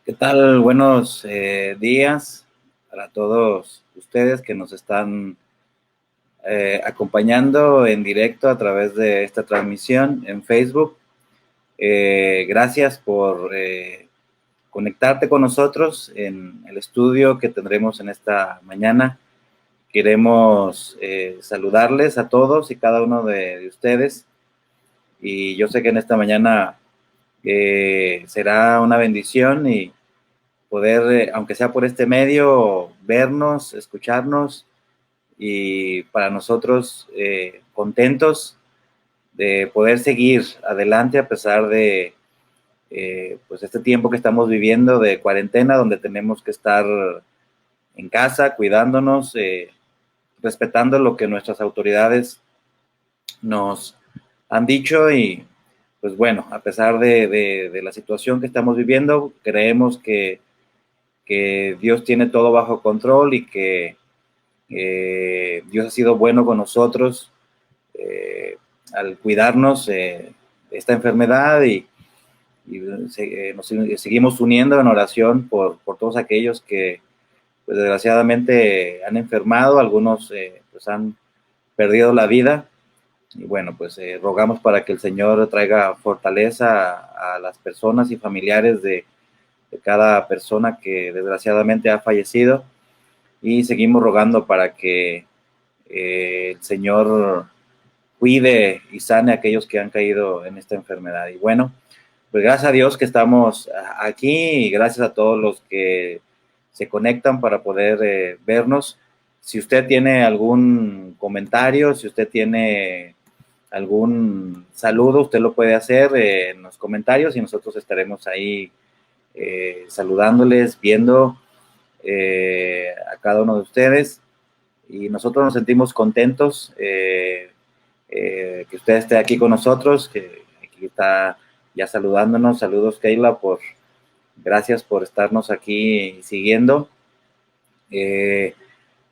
¿Qué tal? Buenos días para todos ustedes que nos están acompañando en directo a través de esta transmisión en Facebook. Gracias por conectarte con nosotros en el estudio que tendremos en esta mañana. Queremos saludarles a todos y cada uno de ustedes. Y yo sé que en esta mañana será una bendición y poder, aunque sea por este medio, vernos, escucharnos y para nosotros contentos de poder seguir adelante a pesar de pues este tiempo que estamos viviendo de cuarentena, donde tenemos que estar en casa, cuidándonos, respetando lo que nuestras autoridades nos han dicho y pues bueno, a pesar de la situación que estamos viviendo, creemos que Dios tiene todo bajo control y que Dios ha sido bueno con nosotros al cuidarnos de esta enfermedad y nos seguimos uniendo en oración por todos aquellos que pues, desgraciadamente han enfermado, algunos pues han perdido la vida y bueno, pues rogamos para que el Señor traiga fortaleza a las personas y familiares de cada persona que desgraciadamente ha fallecido y seguimos rogando para que el Señor cuide y sane a aquellos que han caído en esta enfermedad. Y bueno, pues gracias a Dios que estamos aquí y gracias a todos los que se conectan para poder vernos. Si usted tiene algún comentario, si usted tiene algún saludo, usted lo puede hacer en los comentarios y nosotros estaremos ahí saludándoles, viendo a cada uno de ustedes y nosotros nos sentimos contentos que usted esté aquí con nosotros, que aquí está ya saludándonos. Saludos, Keila, gracias por estarnos aquí siguiendo.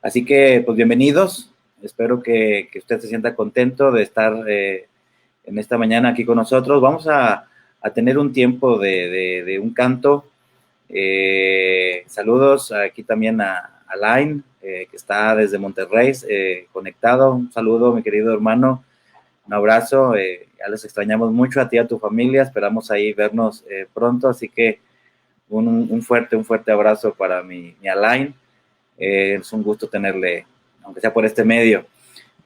Así que, pues, bienvenidos. Espero que usted se sienta contento de estar en esta mañana aquí con nosotros. Vamos a tener un tiempo de un canto. Saludos aquí también a Alain, que está desde Monterrey conectado. Un saludo, mi querido hermano. Un abrazo. Ya les extrañamos mucho a ti y a tu familia. Esperamos ahí vernos pronto. Así que un fuerte abrazo para mi Alain. Es un gusto tenerle, aunque sea por este medio.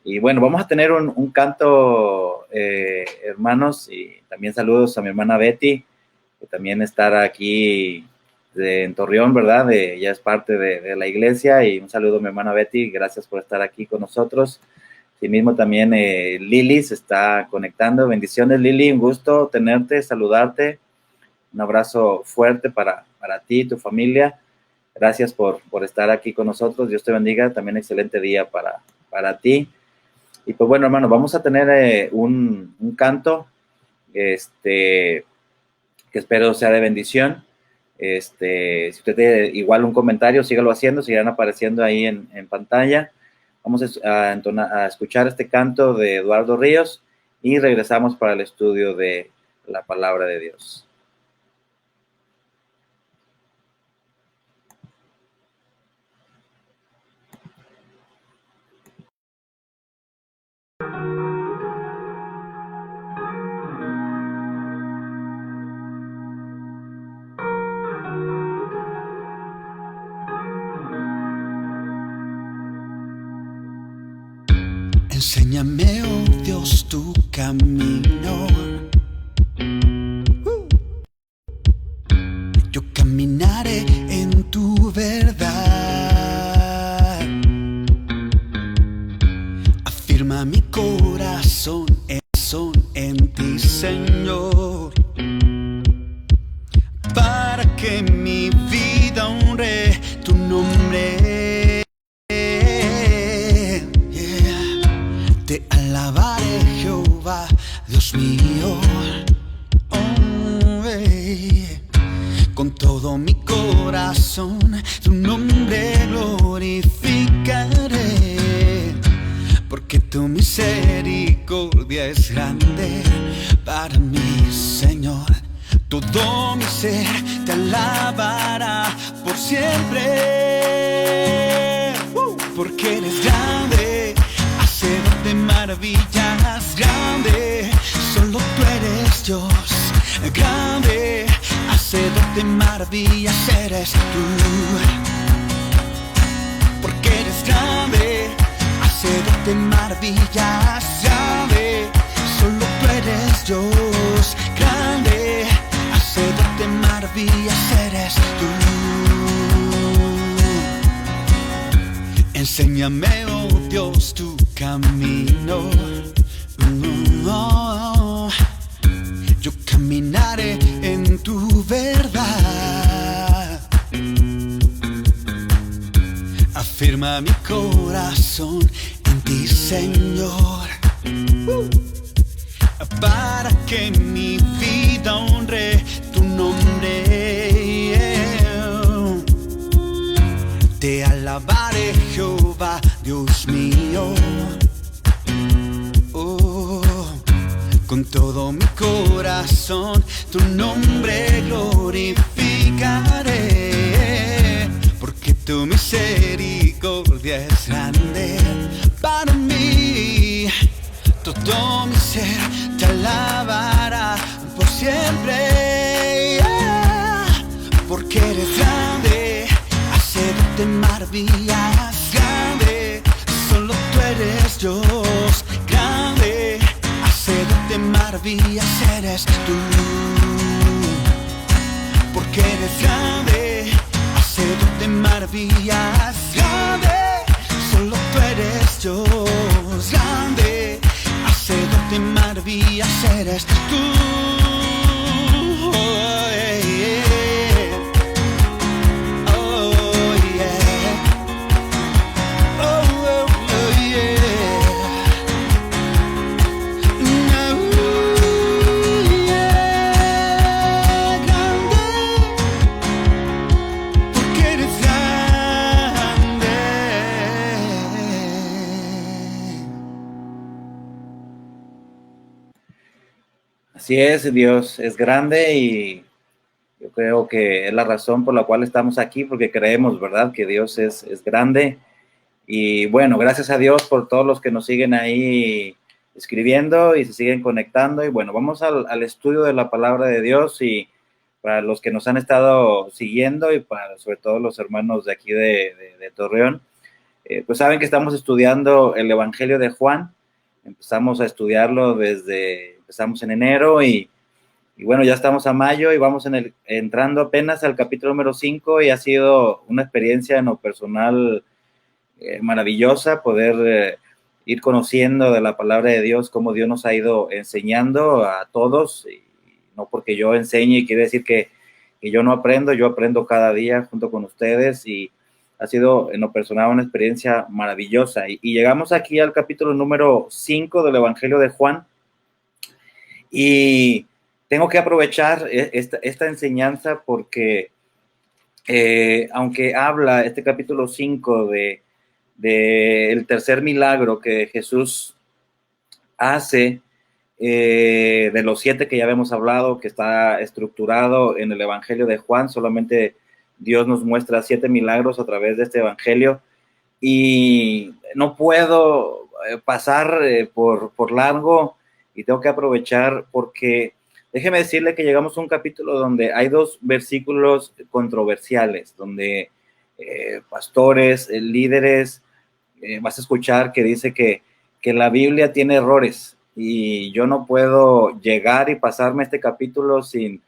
Y bueno, vamos a tener un canto, hermanos, y también saludos a mi hermana Betty, que también estará aquí en Torreón, ¿verdad? Ella es parte de la iglesia, y un saludo a mi hermana Betty, gracias por estar aquí con nosotros. Sí mismo también Lili se está conectando. Bendiciones, Lili, un gusto tenerte, saludarte. Un abrazo fuerte para ti y tu familia. Gracias por estar aquí con nosotros. Dios te bendiga. También excelente día para ti. Y pues bueno, hermano, vamos a tener un canto que espero sea de bendición. Si usted tiene igual un comentario, sígalo haciendo, seguirán apareciendo ahí en pantalla. Vamos a escuchar este canto de Eduardo Ríos y regresamos para el estudio de la palabra de Dios. Enséñame, oh Dios, tu camino. Yo caminaré en tu verdad. Afirma mi corazón en ti, Señor, para que mi vida honre tu nombre. Te alabaré, Jehová, Dios mío, con todo mi corazón tu nombre glorificaré, porque tu misericordia es grande para mí, Señor. Todo mi ser te alabará por siempre. Porque eres grande, hacedor de maravillas, grande. Solo tú eres Dios, grande, hacedor de maravillas eres tú. Porque eres grande, hacedor de maravillas, grande. Solo tú eres Dios, grande, hacedor de maravillas eres tú. Enséñame, oh Dios, tu camino. Yo caminaré en tu verdad. Afirma mi corazón en ti, Señor, para que mi vida honre tu nombre. Te alabaré, Jehová, Dios mío. Con todo mi corazón tu nombre glorificaré, porque tu misericordia es grande para mí. Todo mi ser te alabará por siempre, porque eres grande, hacedor de maravillas, grande. Solo tú eres Dios, grande, hacedor de maravillas eres tú. Porque eres grande, hacedor de maravillas, grande. Solo tú eres Dios, grande, hacedor de maravillas eres tú. Así es, Dios es grande y yo creo que es la razón por la cual estamos aquí, porque creemos, ¿verdad?, que Dios es grande. Y bueno, gracias a Dios por todos los que nos siguen ahí escribiendo y se siguen conectando. Y bueno, vamos al estudio de la palabra de Dios, y para los que nos han estado siguiendo y para sobre todo los hermanos de aquí de Torreón, pues saben que estamos estudiando el Evangelio de Juan. Empezamos a estudiarlo empezamos en enero y bueno, ya estamos a mayo y vamos entrando apenas al capítulo número 5, y ha sido una experiencia en lo personal maravillosa poder ir conociendo de la palabra de Dios, cómo Dios nos ha ido enseñando a todos. Y no porque yo enseñe quiere decir que yo no aprendo, yo aprendo cada día junto con ustedes, y ha sido en lo personal una experiencia maravillosa. Y llegamos aquí al capítulo número 5 del Evangelio de Juan, y tengo que aprovechar esta enseñanza porque aunque habla este capítulo 5 de el tercer milagro que Jesús hace, de los 7 que ya habíamos hablado, que está estructurado en el Evangelio de Juan, solamente Dios nos muestra 7 milagros a través de este Evangelio, y no puedo pasar por largo, y tengo que aprovechar porque déjeme decirle que llegamos a un capítulo donde hay 2 versículos controversiales, donde pastores, líderes, vas a escuchar que dice que la Biblia tiene errores, y yo no puedo llegar y pasarme este capítulo sin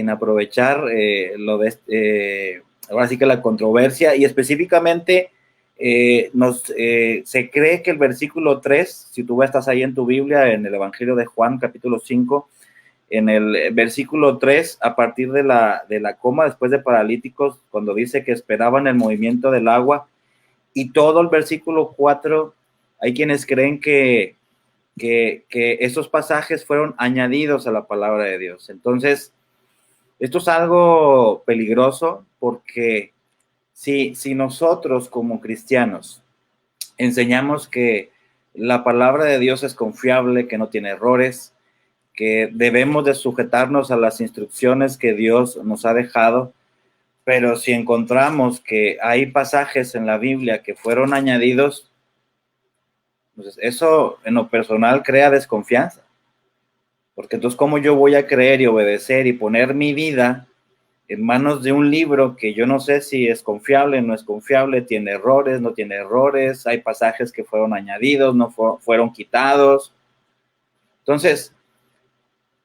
aprovechar ahora sí que la controversia, y específicamente se cree que el versículo 3, si tú estás ahí en tu Biblia, en el Evangelio de Juan, capítulo 5, en el versículo 3, a partir de la coma, después de paralíticos, cuando dice que esperaban el movimiento del agua, y todo el versículo 4, hay quienes creen que esos pasajes fueron añadidos a la palabra de Dios. Entonces, esto es algo peligroso, porque si nosotros como cristianos enseñamos que la palabra de Dios es confiable, que no tiene errores, que debemos de sujetarnos a las instrucciones que Dios nos ha dejado, pero si encontramos que hay pasajes en la Biblia que fueron añadidos, entonces eso en lo personal crea desconfianza, porque entonces ¿cómo yo voy a creer y obedecer y poner mi vida en manos de un libro que yo no sé si es confiable, no es confiable, tiene errores, no tiene errores, hay pasajes que fueron añadidos, no fueron quitados? Entonces,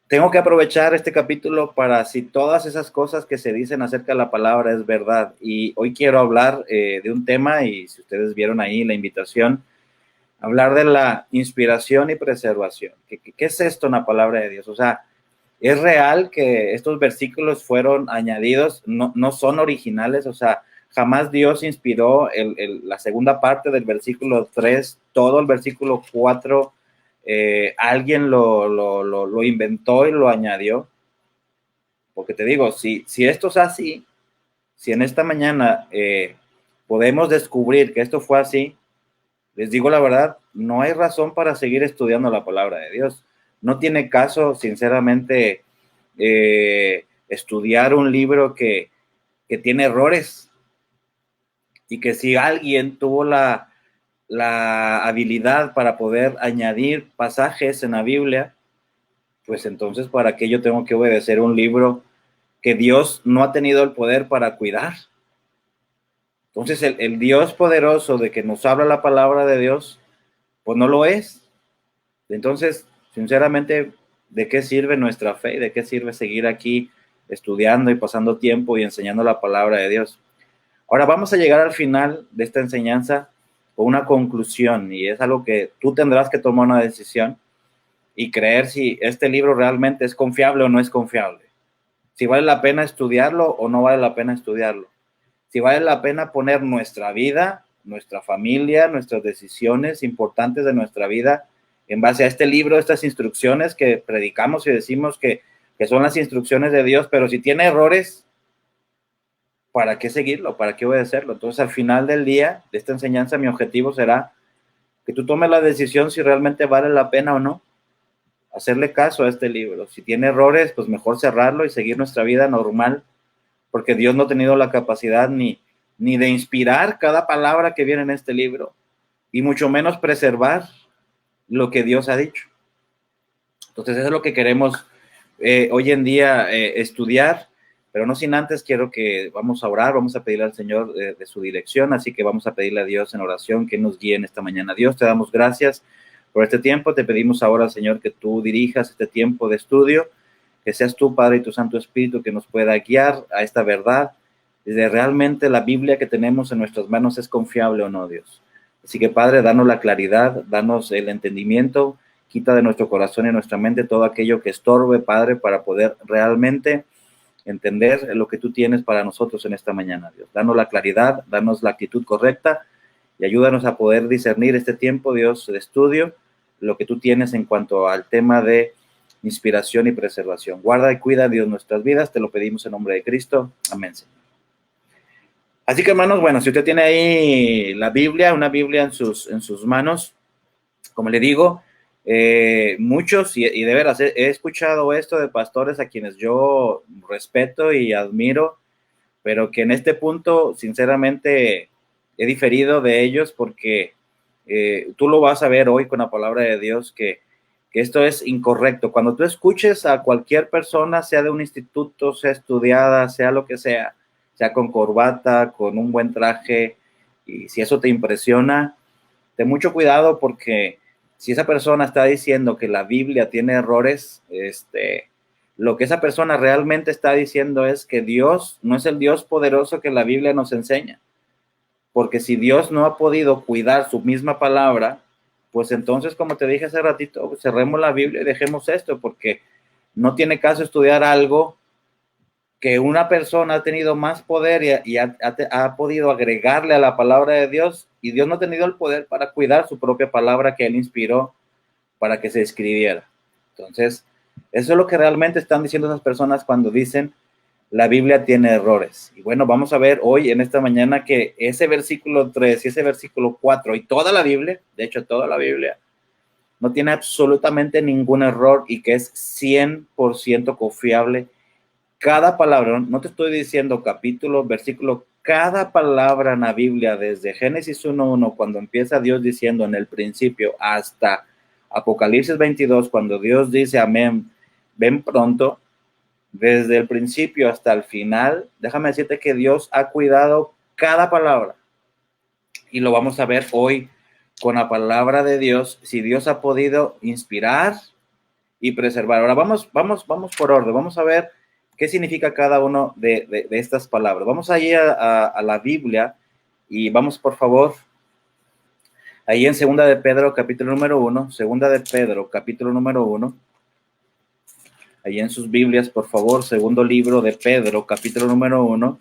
tengo que aprovechar este capítulo para si todas esas cosas que se dicen acerca de la palabra es verdad. Y hoy quiero hablar de un tema, y si ustedes vieron ahí la invitación, hablar de la inspiración y preservación. ¿Qué es esto en la palabra de Dios? O sea, ¿es real que estos versículos fueron añadidos? No son originales, o sea, jamás Dios inspiró la segunda parte del versículo 3, todo el versículo 4, alguien lo inventó y lo añadió. Porque te digo, si esto es así, si en esta mañana podemos descubrir que esto fue así, les digo la verdad, no hay razón para seguir estudiando la palabra de Dios. No tiene caso, sinceramente, estudiar un libro que tiene errores, y que si alguien tuvo la habilidad para poder añadir pasajes en la Biblia, pues entonces, ¿para qué yo tengo que obedecer un libro que Dios no ha tenido el poder para cuidar? Entonces, el Dios poderoso de que nos habla la palabra de Dios, pues no lo es. Entonces, sinceramente, ¿de qué sirve nuestra fe? ¿De qué sirve seguir aquí estudiando y pasando tiempo y enseñando la palabra de Dios? Ahora vamos a llegar al final de esta enseñanza con una conclusión, y es algo que tú tendrás que tomar una decisión y creer si este libro realmente es confiable o no es confiable. Si vale la pena estudiarlo o no vale la pena estudiarlo. Si vale la pena poner nuestra vida, nuestra familia, nuestras decisiones importantes de nuestra vida en base a este libro, estas instrucciones que predicamos y decimos que son las instrucciones de Dios, pero si tiene errores, ¿para qué seguirlo? ¿Para qué obedecerlo? Entonces, al final del día de esta enseñanza, mi objetivo será que tú tomes la decisión si realmente vale la pena o no hacerle caso a este libro. Si tiene errores, pues mejor cerrarlo y seguir nuestra vida normal, porque Dios no ha tenido la capacidad ni de inspirar cada palabra que viene en este libro, y mucho menos preservar lo que Dios ha dicho. Entonces, eso es lo que queremos hoy en día estudiar, pero no sin antes quiero que vamos a orar, vamos a pedirle al Señor de su dirección, así que vamos a pedirle a Dios en oración que nos guíe en esta mañana. Dios, te damos gracias por este tiempo, te pedimos ahora, Señor, que tú dirijas este tiempo de estudio, que seas tú, Padre, y tu Santo Espíritu que nos pueda guiar a esta verdad, desde realmente la Biblia que tenemos en nuestras manos es confiable o no, Dios. Así que, Padre, danos la claridad, danos el entendimiento, quita de nuestro corazón y nuestra mente todo aquello que estorbe, Padre, para poder realmente entender lo que tú tienes para nosotros en esta mañana, Dios. Danos la claridad, danos la actitud correcta y ayúdanos a poder discernir este tiempo, Dios, de estudio, lo que tú tienes en cuanto al tema de inspiración y preservación. Guarda y cuida, Dios, nuestras vidas, te lo pedimos en nombre de Cristo. Amén, Señor. Así que, hermanos, bueno, si usted tiene ahí la Biblia, una Biblia en sus manos, como le digo, muchos, y de veras, he escuchado esto de pastores a quienes yo respeto y admiro, pero que en este punto, sinceramente, he diferido de ellos porque tú lo vas a ver hoy con la palabra de Dios que esto es incorrecto. Cuando tú escuches a cualquier persona, sea de un instituto, sea estudiada, sea lo que sea con corbata, con un buen traje, y si eso te impresiona, ten mucho cuidado, porque si esa persona está diciendo que la Biblia tiene errores, lo que esa persona realmente está diciendo es que Dios no es el Dios poderoso que la Biblia nos enseña. Porque si Dios no ha podido cuidar su misma palabra, pues entonces, como te dije hace ratito, cerremos la Biblia y dejemos esto, porque no tiene caso estudiar algo que una persona ha tenido más poder y ha podido agregarle a la palabra de Dios, y Dios no ha tenido el poder para cuidar su propia palabra que Él inspiró para que se escribiera. Entonces, eso es lo que realmente están diciendo esas personas cuando dicen la Biblia tiene errores. Y bueno, vamos a ver hoy en esta mañana que ese versículo 3 y ese versículo 4 y toda la Biblia, de hecho toda la Biblia, no tiene absolutamente ningún error y que es 100% confiable. Cada palabra, no te estoy diciendo capítulo, versículo, cada palabra en la Biblia, desde Génesis 1:1, cuando empieza Dios diciendo en el principio, hasta Apocalipsis 22, cuando Dios dice amén, ven pronto, desde el principio hasta el final, déjame decirte que Dios ha cuidado cada palabra. Y lo vamos a ver hoy con la palabra de Dios, si Dios ha podido inspirar y preservar. Ahora vamos por orden, vamos a ver qué significa cada uno de estas palabras. Vamos a ir a la Biblia y vamos, por favor, ahí en Segunda de Pedro, capítulo número 1, Segunda de Pedro, capítulo número 1, ahí en sus Biblias, por favor, segundo libro de Pedro, capítulo número 1.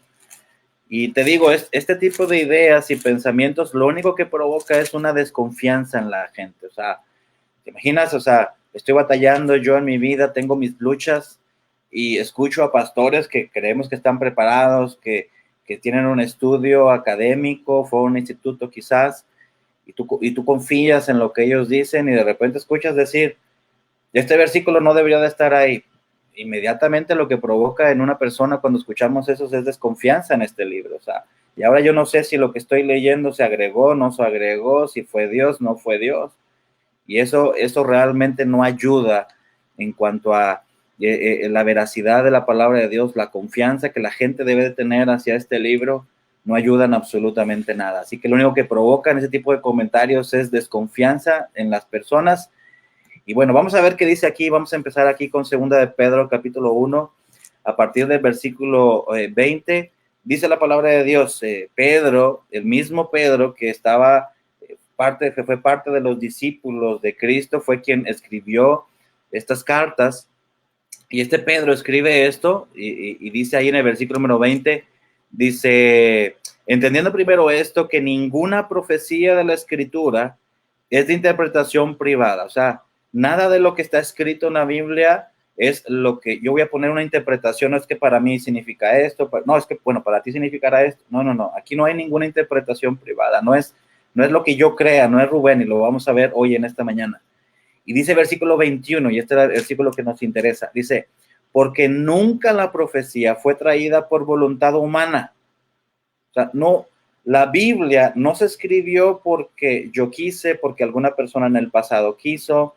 Y te digo, este tipo de ideas y pensamientos, lo único que provoca es una desconfianza en la gente. O sea, ¿te imaginas? O sea, estoy batallando yo en mi vida, tengo mis luchas y escucho a pastores que creemos que están preparados, que tienen un estudio académico, fue a un instituto quizás, y tú confías en lo que ellos dicen y de repente escuchas decir, este versículo no debería de estar ahí. Inmediatamente lo que provoca en una persona cuando escuchamos eso es desconfianza en este libro. O sea, y ahora yo no sé si lo que estoy leyendo se agregó, no se agregó, si fue Dios, no fue Dios. Y eso realmente no ayuda en cuanto a la veracidad de la palabra de Dios, la confianza que la gente debe de tener hacia este libro, no ayudan absolutamente nada. Así que lo único que provocan ese tipo de comentarios es desconfianza en las personas. Y bueno, vamos a ver qué dice aquí. Vamos a empezar aquí con Segunda de Pedro, capítulo 1, a partir del versículo 20. Dice la palabra de Dios, Pedro, el mismo Pedro que estaba que fue parte de los discípulos de Cristo, fue quien escribió estas cartas. Y este Pedro escribe esto y dice ahí en el versículo número 20, dice, entendiendo primero esto, que ninguna profecía de la Escritura es de interpretación privada. O sea, nada de lo que está escrito en la Biblia es lo que yo voy a poner una interpretación, no es que para mí significa esto, no, es que, bueno, para ti significará esto. No, aquí no hay ninguna interpretación privada, no es lo que yo crea, no es Rubén, y lo vamos a ver hoy en esta mañana. Y dice versículo 21, y este es el versículo que nos interesa, dice, porque nunca la profecía fue traída por voluntad humana. O sea, no, la Biblia no se escribió porque yo quise, porque alguna persona en el pasado quiso,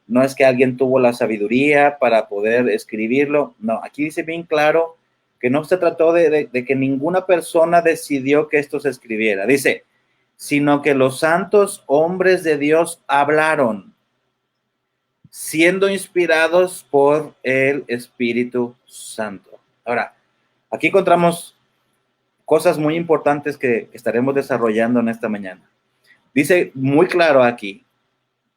no es que alguien tuvo la sabiduría para poder escribirlo. No, aquí dice bien claro que no se trató de que ninguna persona decidió que esto se escribiera. Dice, sino que los santos hombres de Dios hablaron, siendo inspirados por el Espíritu Santo. Ahora, aquí encontramos cosas muy importantes que estaremos desarrollando en esta mañana. Dice muy claro aquí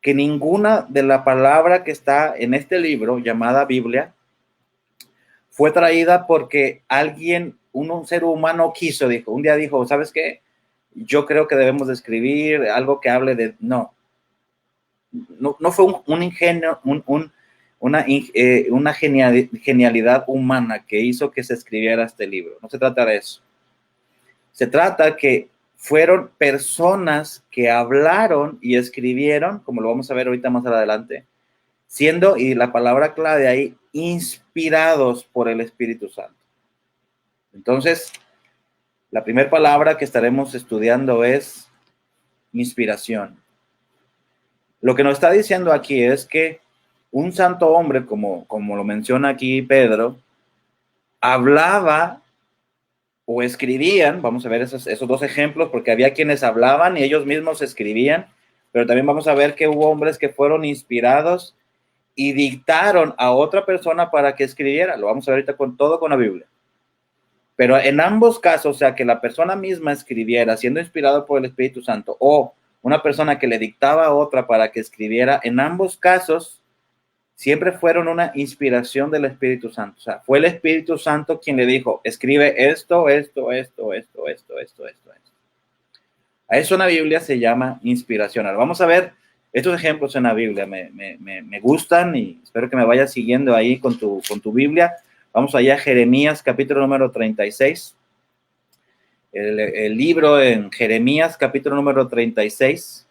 que ninguna de la palabra que está en este libro llamada Biblia fue traída porque alguien, un ser humano quiso, un día dijo, ¿sabes qué? Yo creo que debemos de escribir algo que hable de... No fue un ingenio, una genialidad humana que hizo que se escribiera este libro. No se trata de eso. Se trata que fueron personas que hablaron y escribieron, como lo vamos a ver ahorita más adelante, siendo, y la palabra clave ahí, inspirados por el Espíritu Santo. Entonces, la primera palabra que estaremos estudiando es inspiración. Lo que nos está diciendo aquí es que un santo hombre, como lo menciona aquí Pedro, hablaba o escribían, vamos a ver esos dos ejemplos, porque había quienes hablaban y ellos mismos escribían, pero también vamos a ver que hubo hombres que fueron inspirados y dictaron a otra persona para que escribiera. Lo vamos a ver ahorita con la Biblia. Pero en ambos casos, o sea, que la persona misma escribiera siendo inspirado por el Espíritu Santo o una persona que le dictaba a otra para que escribiera, en ambos casos siempre fueron una inspiración del Espíritu Santo. O sea, fue el Espíritu Santo quien le dijo, escribe esto. A eso en la Biblia se llama inspiración. Ahora vamos a ver estos ejemplos en la Biblia. Me gustan y espero que me vayas siguiendo ahí con tu Biblia. Vamos allá a Jeremías, capítulo número 36. El libro en Jeremías, capítulo número 36.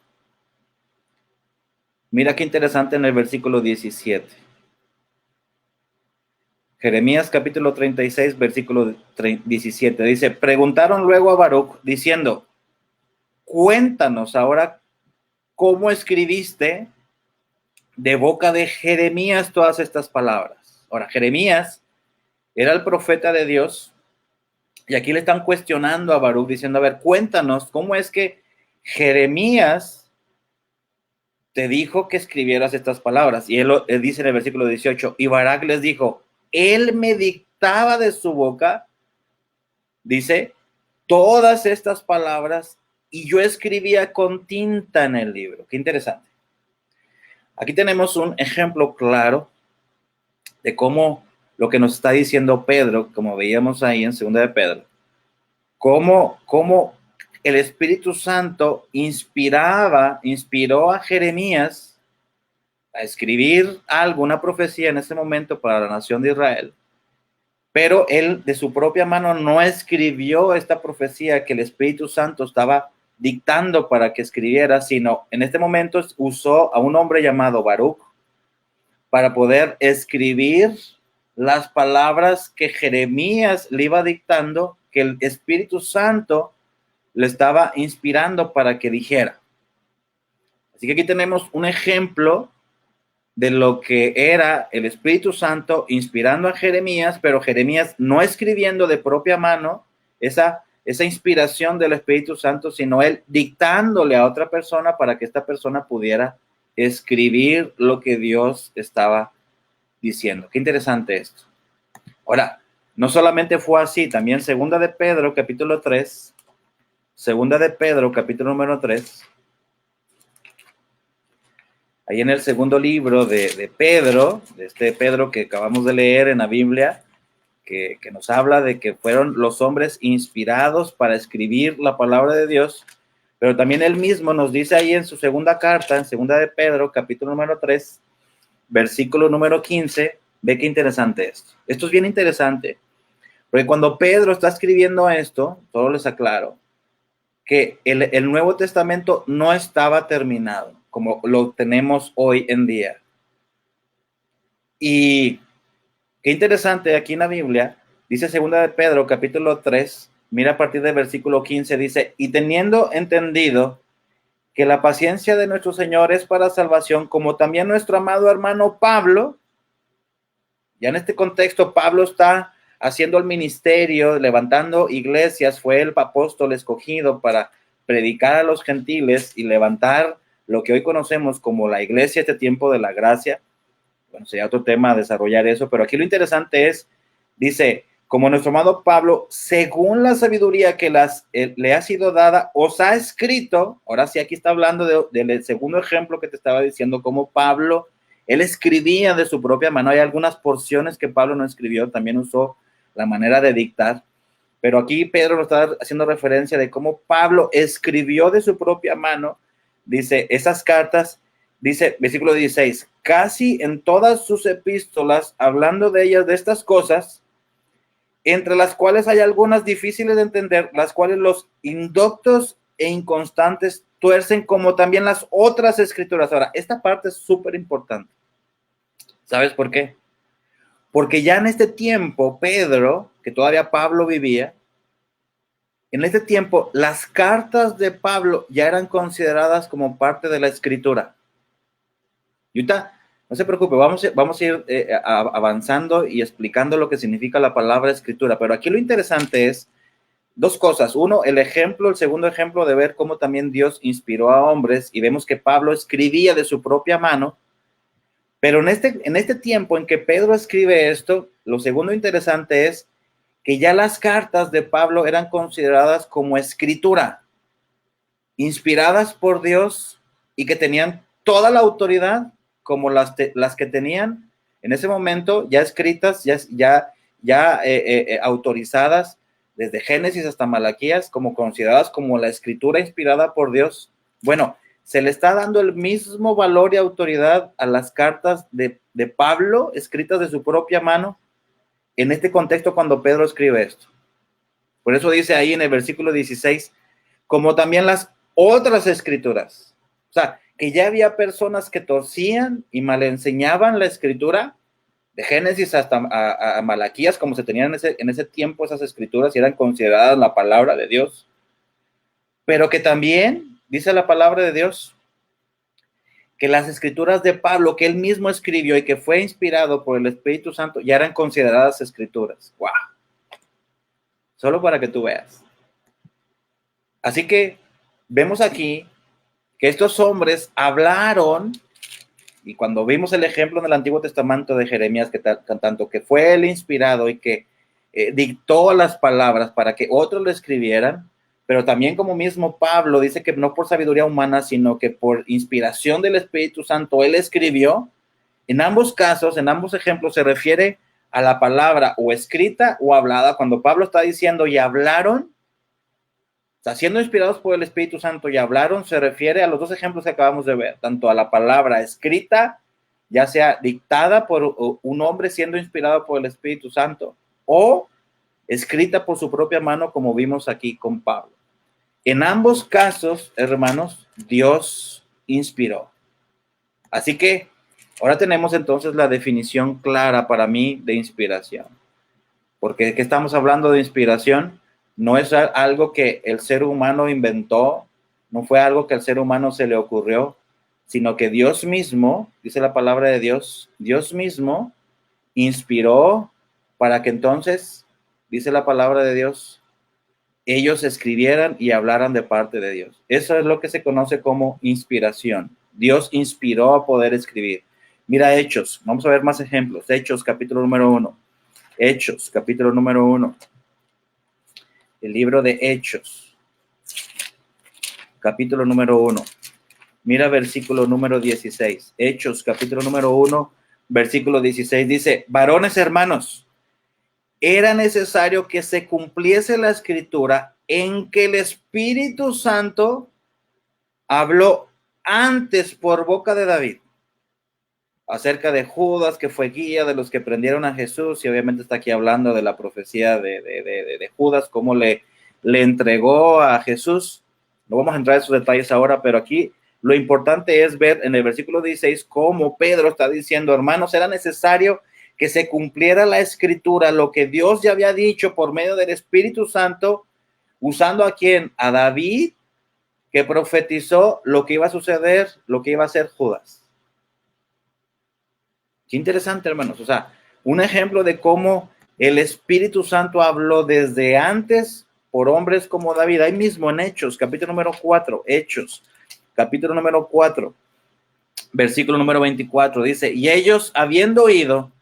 Mira qué interesante en el versículo 17. Jeremías capítulo 36, versículo 17. Dice, preguntaron luego a Baruch diciendo, cuéntanos ahora cómo escribiste de boca de Jeremías todas estas palabras. Ahora, Jeremías era el profeta de Dios y aquí le están cuestionando a Baruch diciendo, a ver, cuéntanos cómo es que Jeremías te dijo que escribieras estas palabras. Y él dice en el versículo 18, y Barak les dijo, él me dictaba de su boca, dice, todas estas palabras y yo escribía con tinta en el libro. Qué interesante. Aquí tenemos un ejemplo claro de cómo lo que nos está diciendo Pedro, como veíamos ahí en 2 de Pedro, cómo el Espíritu Santo inspiró a Jeremías a escribir alguna profecía en ese momento para la nación de Israel, pero él de su propia mano no escribió esta profecía que el Espíritu Santo estaba dictando para que escribiera, sino en este momento usó a un hombre llamado Baruch para poder escribir las palabras que Jeremías le iba dictando, que el Espíritu Santo le estaba inspirando para que dijera. Así que aquí tenemos un ejemplo de lo que era el Espíritu Santo inspirando a Jeremías, pero Jeremías no escribiendo de propia mano esa inspiración del Espíritu Santo, sino él dictándole a otra persona para que esta persona pudiera escribir lo que Dios estaba diciendo. Qué interesante esto. Ahora, no solamente fue así, también 2 de Pedro, capítulo 3, 2 de Pedro, capítulo número 3, ahí en el segundo libro de Pedro, de este Pedro que acabamos de leer en la Biblia, que nos habla de que fueron los hombres inspirados para escribir la palabra de Dios, pero también él mismo nos dice ahí en su segunda carta, en 2 de Pedro, capítulo número 3, versículo número 15, ve qué interesante esto. Esto es bien interesante, porque cuando Pedro está escribiendo esto, todo les aclaro, que el Nuevo Testamento no estaba terminado, como lo tenemos hoy en día. Y qué interesante, aquí en la Biblia, dice 2 de Pedro, capítulo 3, mira a partir del versículo 15, dice, y teniendo entendido que la paciencia de nuestro Señor es para salvación, como también nuestro amado hermano Pablo, ya en este contexto Pablo está haciendo el ministerio, levantando iglesias, fue el apóstol escogido para predicar a los gentiles y levantar lo que hoy conocemos como la iglesia, este tiempo de la gracia. Bueno, sería otro tema desarrollar eso, pero aquí lo interesante es, dice, como nuestro amado Pablo, según la sabiduría que le ha sido dada, os ha escrito, ahora sí aquí está hablando del segundo ejemplo que te estaba diciendo, como Pablo, él escribía de su propia mano, hay algunas porciones que Pablo no escribió, también usó la manera de dictar, pero aquí Pedro nos está haciendo referencia de cómo Pablo escribió de su propia mano, dice, esas cartas, dice, versículo 16, casi en todas sus epístolas, hablando de ellas, de estas cosas, entre las cuales hay algunas difíciles de entender, las cuales los indoctos e inconstantes tuercen, como también las otras escrituras. Ahora, esta parte es súper importante. ¿Sabes por qué? Porque ya en este tiempo, Pedro, que todavía Pablo vivía, en este tiempo, las cartas de Pablo ya eran consideradas como parte de la escritura. Y ahorita, no se preocupe, vamos a ir avanzando y explicando lo que significa la palabra escritura. Pero aquí lo interesante es dos cosas. Uno, el segundo ejemplo de ver cómo también Dios inspiró a hombres y vemos que Pablo escribía de su propia mano. Pero en este tiempo en que Pedro escribe esto, lo segundo interesante es que ya las cartas de Pablo eran consideradas como escritura, inspiradas por Dios y que tenían toda la autoridad como las que tenían en ese momento, ya escritas, ya autorizadas desde Génesis hasta Malaquías, como consideradas como la escritura inspirada por Dios. Bueno, se le está dando el mismo valor y autoridad a las cartas de Pablo, escritas de su propia mano, en este contexto cuando Pedro escribe esto. Por eso dice ahí en el versículo 16, como también las otras escrituras. O sea, que ya había personas que torcían y malenseñaban la escritura, de Génesis hasta a Malaquías, como se tenían en ese tiempo esas escrituras y eran consideradas la palabra de Dios, pero que también, dice la palabra de Dios, que las escrituras de Pablo, que él mismo escribió y que fue inspirado por el Espíritu Santo, ya eran consideradas escrituras. ¡Wow! Solo para que tú veas. Así que vemos aquí que estos hombres hablaron, y cuando vimos el ejemplo en el Antiguo Testamento de Jeremías, que tanto que fue él inspirado y que dictó las palabras para que otros lo escribieran, pero también como mismo Pablo dice que no por sabiduría humana, sino que por inspiración del Espíritu Santo, él escribió. En ambos casos, en ambos ejemplos, se refiere a la palabra o escrita o hablada. Cuando Pablo está diciendo y hablaron, o sea, siendo inspirados por el Espíritu Santo y hablaron, se refiere a los dos ejemplos que acabamos de ver, tanto a la palabra escrita, ya sea dictada por un hombre siendo inspirado por el Espíritu Santo, o escrita por su propia mano, como vimos aquí con Pablo. En ambos casos, hermanos, Dios inspiró. Así que ahora tenemos entonces la definición clara para mí de inspiración. Porque ¿qué estamos hablando de inspiración? No es algo que el ser humano inventó, no fue algo que al ser humano se le ocurrió, sino que Dios mismo, dice la palabra de Dios, Dios mismo inspiró para que entonces, dice la palabra de Dios, ellos escribieran y hablaran de parte de Dios. Eso es lo que se conoce como inspiración. Dios inspiró a poder escribir. Mira Hechos, vamos a ver más ejemplos. Hechos, capítulo número 1. Hechos, capítulo número 1. El libro de Hechos, capítulo número 1. Mira versículo número 16. Hechos, capítulo número 1, versículo 16. Dice, varones hermanos, era necesario que se cumpliese la escritura en que el Espíritu Santo habló antes por boca de David acerca de Judas, que fue guía de los que prendieron a Jesús, y obviamente está aquí hablando de la profecía de Judas, cómo le entregó a Jesús. No vamos a entrar en esos detalles ahora, pero aquí lo importante es ver en el versículo 16 cómo Pedro está diciendo, hermanos, era necesario que se cumpliera la escritura, lo que Dios ya había dicho por medio del Espíritu Santo, usando a quién, a David, que profetizó lo que iba a suceder, lo que iba a hacer Judas. Qué interesante, hermanos. O sea, un ejemplo de cómo el Espíritu Santo habló desde antes por hombres como David. Ahí mismo en Hechos, capítulo número 4, Hechos, capítulo número 4, versículo número 24, dice, y ellos, habiendo oído,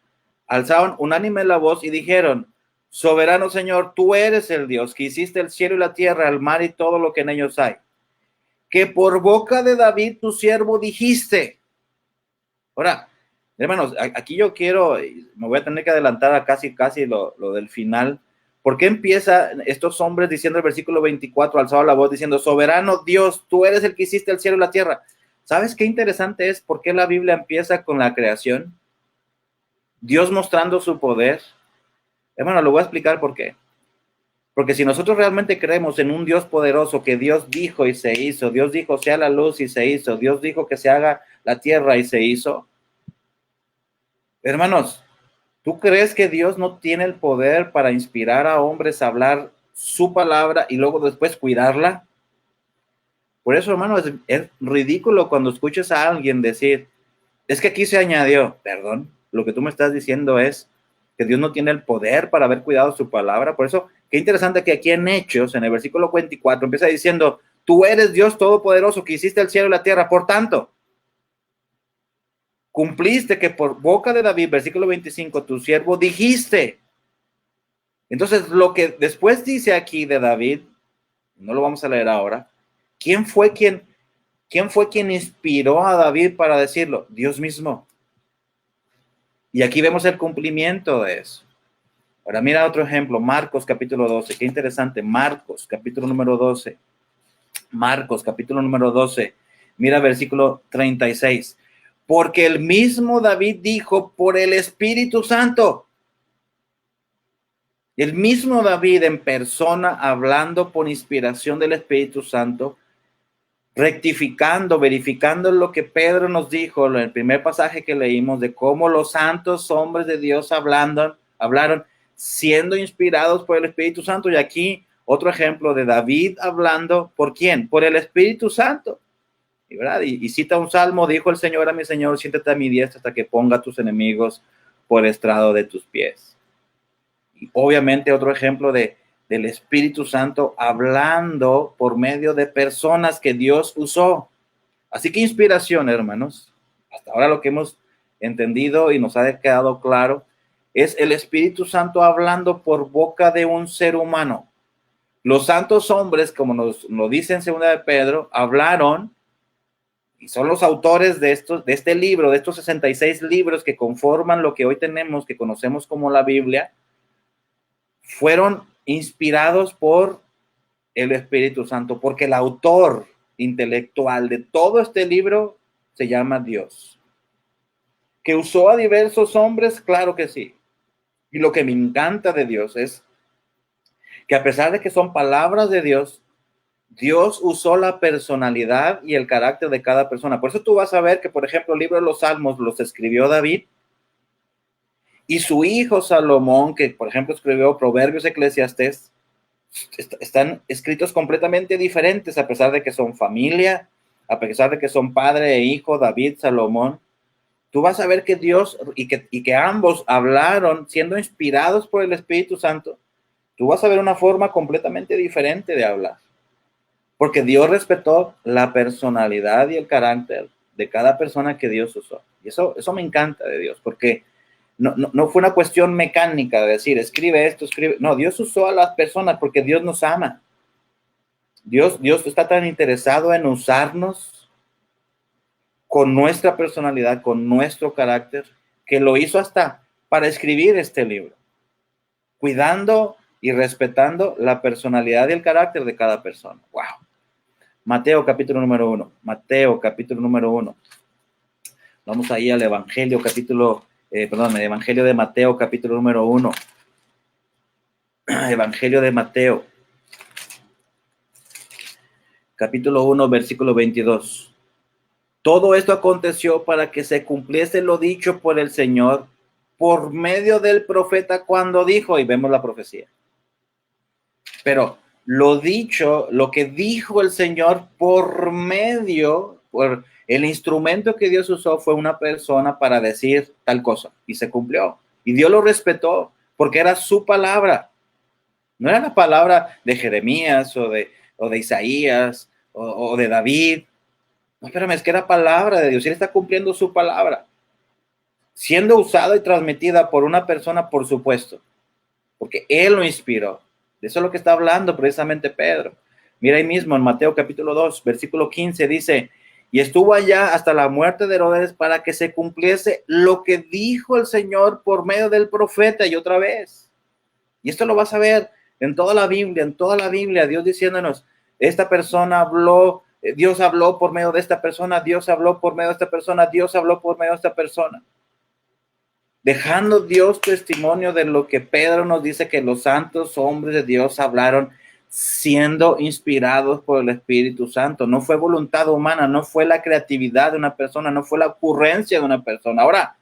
alzaron unánime la voz y dijeron, soberano Señor, tú eres el Dios que hiciste el cielo y la tierra, el mar y todo lo que en ellos hay, que por boca de David tu siervo dijiste. Ahora, hermanos, aquí yo quiero, me voy a tener que adelantar a casi lo del final. ¿Por qué empieza estos hombres diciendo el versículo 24, alzado la voz, diciendo, soberano Dios, tú eres el que hiciste el cielo y la tierra? ¿Sabes qué interesante es? ¿Por qué la Biblia empieza con la creación? Dios mostrando su poder. Hermano, lo voy a explicar por qué. Porque si nosotros realmente creemos en un Dios poderoso, que Dios dijo y se hizo, Dios dijo sea la luz y se hizo, Dios dijo que se haga la tierra y se hizo. Hermanos, ¿tú crees que Dios no tiene el poder para inspirar a hombres a hablar su palabra y luego después cuidarla? Por eso, hermano, es ridículo cuando escuches a alguien decir, es que aquí se añadió, perdón, lo que tú me estás diciendo es que Dios no tiene el poder para haber cuidado su palabra. Por eso, qué interesante que aquí en Hechos, en el versículo 24, empieza diciendo, tú eres Dios todopoderoso que hiciste el cielo y la tierra, por tanto, cumpliste que por boca de David, versículo 25, tu siervo dijiste. Entonces, lo que después dice aquí de David, no lo vamos a leer ahora, ¿quién fue quien inspiró a David para decirlo? Dios mismo. Y aquí vemos el cumplimiento de eso. Ahora mira otro ejemplo, Marcos capítulo 12, qué interesante, Marcos capítulo número 12, Marcos capítulo número 12, mira versículo 36. Porque el mismo David dijo por el Espíritu Santo. El mismo David en persona, hablando por inspiración del Espíritu Santo, rectificando, verificando lo que Pedro nos dijo en el primer pasaje que leímos de cómo los santos hombres de Dios hablaron siendo inspirados por el Espíritu Santo. Y aquí otro ejemplo de David hablando, ¿por quién? Por el Espíritu Santo. ¿Verdad? Y cita un salmo, dijo el Señor a mi Señor, siéntate a mi diestra hasta que ponga a tus enemigos por estrado de tus pies. Y obviamente otro ejemplo del Espíritu Santo hablando por medio de personas que Dios usó. Así que inspiración, hermanos, hasta ahora lo que hemos entendido y nos ha quedado claro es el Espíritu Santo hablando por boca de un ser humano. Los santos hombres, como nos lo dice en 2 de Pedro, hablaron y son los autores de este libro, de estos 66 libros que conforman lo que hoy tenemos, que conocemos como la Biblia, fueron inspirados por el Espíritu Santo, porque el autor intelectual de todo este libro se llama Dios. ¿Que usó a diversos hombres? Claro que sí. Y lo que me encanta de Dios es que a pesar de que son palabras de Dios, Dios usó la personalidad y el carácter de cada persona. Por eso tú vas a ver que, por ejemplo, el libro de los Salmos los escribió David y su hijo Salomón, que por ejemplo escribió Proverbios, Eclesiastés, están escritos completamente diferentes a pesar de que son familia, a pesar de que son padre e hijo, David, Salomón. Tú vas a ver que Dios y que ambos hablaron siendo inspirados por el Espíritu Santo. Tú vas a ver una forma completamente diferente de hablar. Porque Dios respetó la personalidad y el carácter de cada persona que Dios usó. Y eso me encanta de Dios, porque no fue una cuestión mecánica de decir, escribe esto, escribe. No, Dios usó a las personas porque Dios nos ama. Dios está tan interesado en usarnos con nuestra personalidad, con nuestro carácter, que lo hizo hasta para escribir este libro, cuidando y respetando la personalidad y el carácter de cada persona. ¡Wow! Mateo capítulo número 1. Mateo capítulo número 1. Vamos ahí al Evangelio el Evangelio de Mateo capítulo número 1. Evangelio de Mateo capítulo 1 versículo 22. Todo esto aconteció para que se cumpliese lo dicho por el Señor por medio del profeta cuando dijo, y vemos la profecía. Pero lo que dijo el Señor por el instrumento que Dios usó fue una persona para decir tal cosa y se cumplió. Y Dios lo respetó porque era su palabra. No era la palabra de Jeremías o de Isaías o de David. No, espérame, es que era palabra de Dios. Él está cumpliendo su palabra. Siendo usada y transmitida por una persona, por supuesto, porque Él lo inspiró. De eso es lo que está hablando precisamente Pedro. Mira ahí mismo en Mateo capítulo 2, versículo 15, dice, y estuvo allá hasta la muerte de Herodes para que se cumpliese lo que dijo el Señor por medio del profeta. Y otra vez. Y esto lo vas a ver en toda la Biblia, Dios diciéndonos, esta persona habló, Dios habló por medio de esta persona, Dios habló por medio de esta persona, Dios habló por medio de esta persona. Dejando Dios testimonio de lo que Pedro nos dice que los santos hombres de Dios hablaron siendo inspirados por el Espíritu Santo. No fue voluntad humana, no fue la creatividad de una persona, no fue la ocurrencia de una persona. Ahora,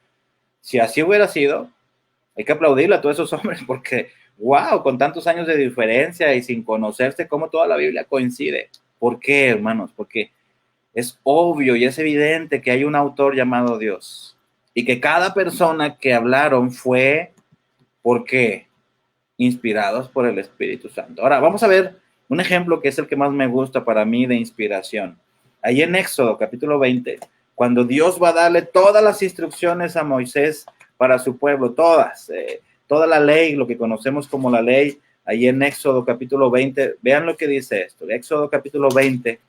si así hubiera sido, hay que aplaudirle a todos esos hombres porque, wow, con tantos años de diferencia y sin conocerse, cómo toda la Biblia coincide. ¿Por qué, hermanos? Porque es obvio y es evidente que hay un autor llamado Dios. Y que cada persona que hablaron fue porque inspirados por el Espíritu Santo. Ahora, vamos a ver un ejemplo que es el que más me gusta para mí de inspiración. Ahí en Éxodo, capítulo 20, cuando Dios va a darle todas las instrucciones a Moisés para su pueblo, toda la ley, lo que conocemos como la ley, ahí en Éxodo, capítulo 20, vean lo que dice esto. Éxodo, capítulo 20,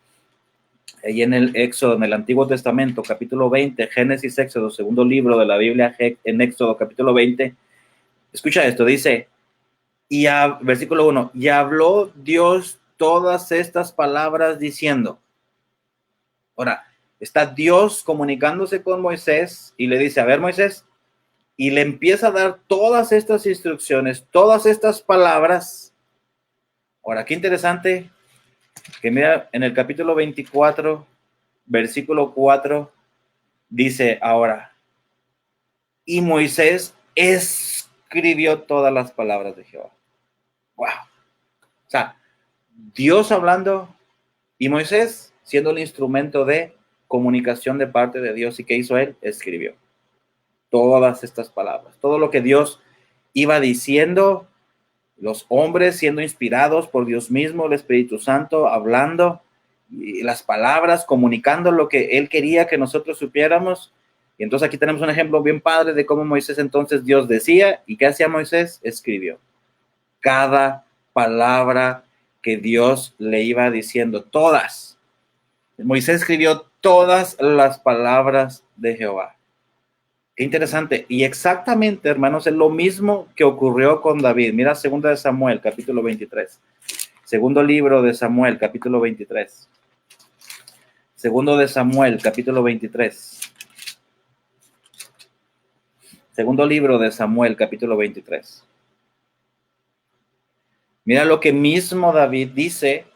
ahí en el Éxodo, en el Antiguo Testamento, capítulo 20, Génesis, Éxodo, segundo libro de la Biblia, en Éxodo, capítulo 20. Escucha esto, dice, versículo 1, y habló Dios todas estas palabras diciendo. Ahora, está Dios comunicándose con Moisés y le dice, a ver, Moisés, y le empieza a dar todas estas instrucciones, todas estas palabras. Ahora, qué interesante. Que mira, en el capítulo 24, versículo 4, dice ahora, y Moisés escribió todas las palabras de Jehová. Wow. O sea, Dios hablando y Moisés siendo el instrumento de comunicación de parte de Dios. ¿Y qué hizo él? Escribió todas estas palabras. Todo lo que Dios iba diciendo, los hombres siendo inspirados por Dios mismo, el Espíritu Santo, hablando, y las palabras, comunicando lo que él quería que nosotros supiéramos. Y entonces aquí tenemos un ejemplo bien padre de cómo Moisés entonces Dios decía, ¿y qué hacía Moisés? Escribió cada palabra que Dios le iba diciendo, todas. Moisés escribió todas las palabras de Jehová. Qué interesante. Y exactamente, hermanos, es lo mismo que ocurrió con David. Mira, segunda de Samuel, capítulo 23. Segundo libro de Samuel, capítulo 23. Segundo de Samuel, capítulo 23. Segundo libro de Samuel, capítulo 23. Mira lo que mismo David dice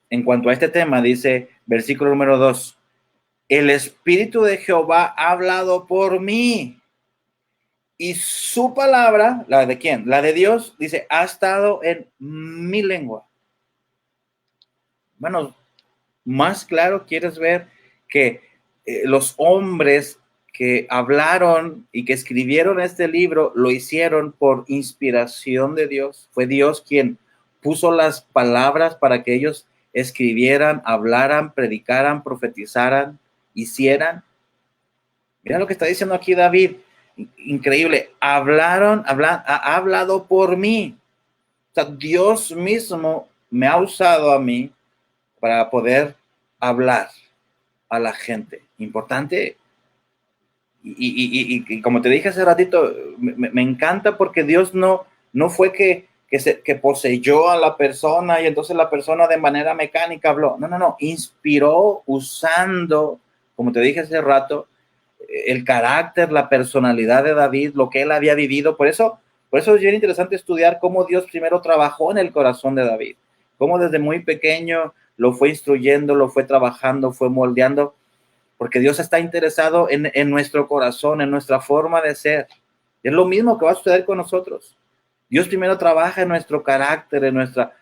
en cuanto a este tema. Dice, versículo número 2. El Espíritu de Jehová ha hablado por mí. Y su palabra, ¿la de quién? La de Dios, dice, ha estado en mi lengua. Bueno, más claro quieres ver que los hombres que hablaron y que escribieron este libro lo hicieron por inspiración de Dios. Fue Dios quien puso las palabras para que ellos escribieran, hablaran, predicaran, profetizaran, hicieran. Mira lo que está diciendo aquí David. Increíble. Ha hablado por mí. O sea, Dios mismo me ha usado a mí para poder hablar a la gente. Importante. Y como te dije hace ratito, me encanta porque Dios no fue que poseyó a la persona y entonces la persona de manera mecánica habló. No. Inspiró usando, como te dije hace rato, el carácter, la personalidad de David, lo que él había vivido. Por eso es bien interesante estudiar cómo Dios primero trabajó en el corazón de David, cómo desde muy pequeño lo fue instruyendo, lo fue trabajando, fue moldeando, porque Dios está interesado en nuestro corazón, en nuestra forma de ser. Es lo mismo que va a suceder con nosotros. Dios primero trabaja en nuestro carácter,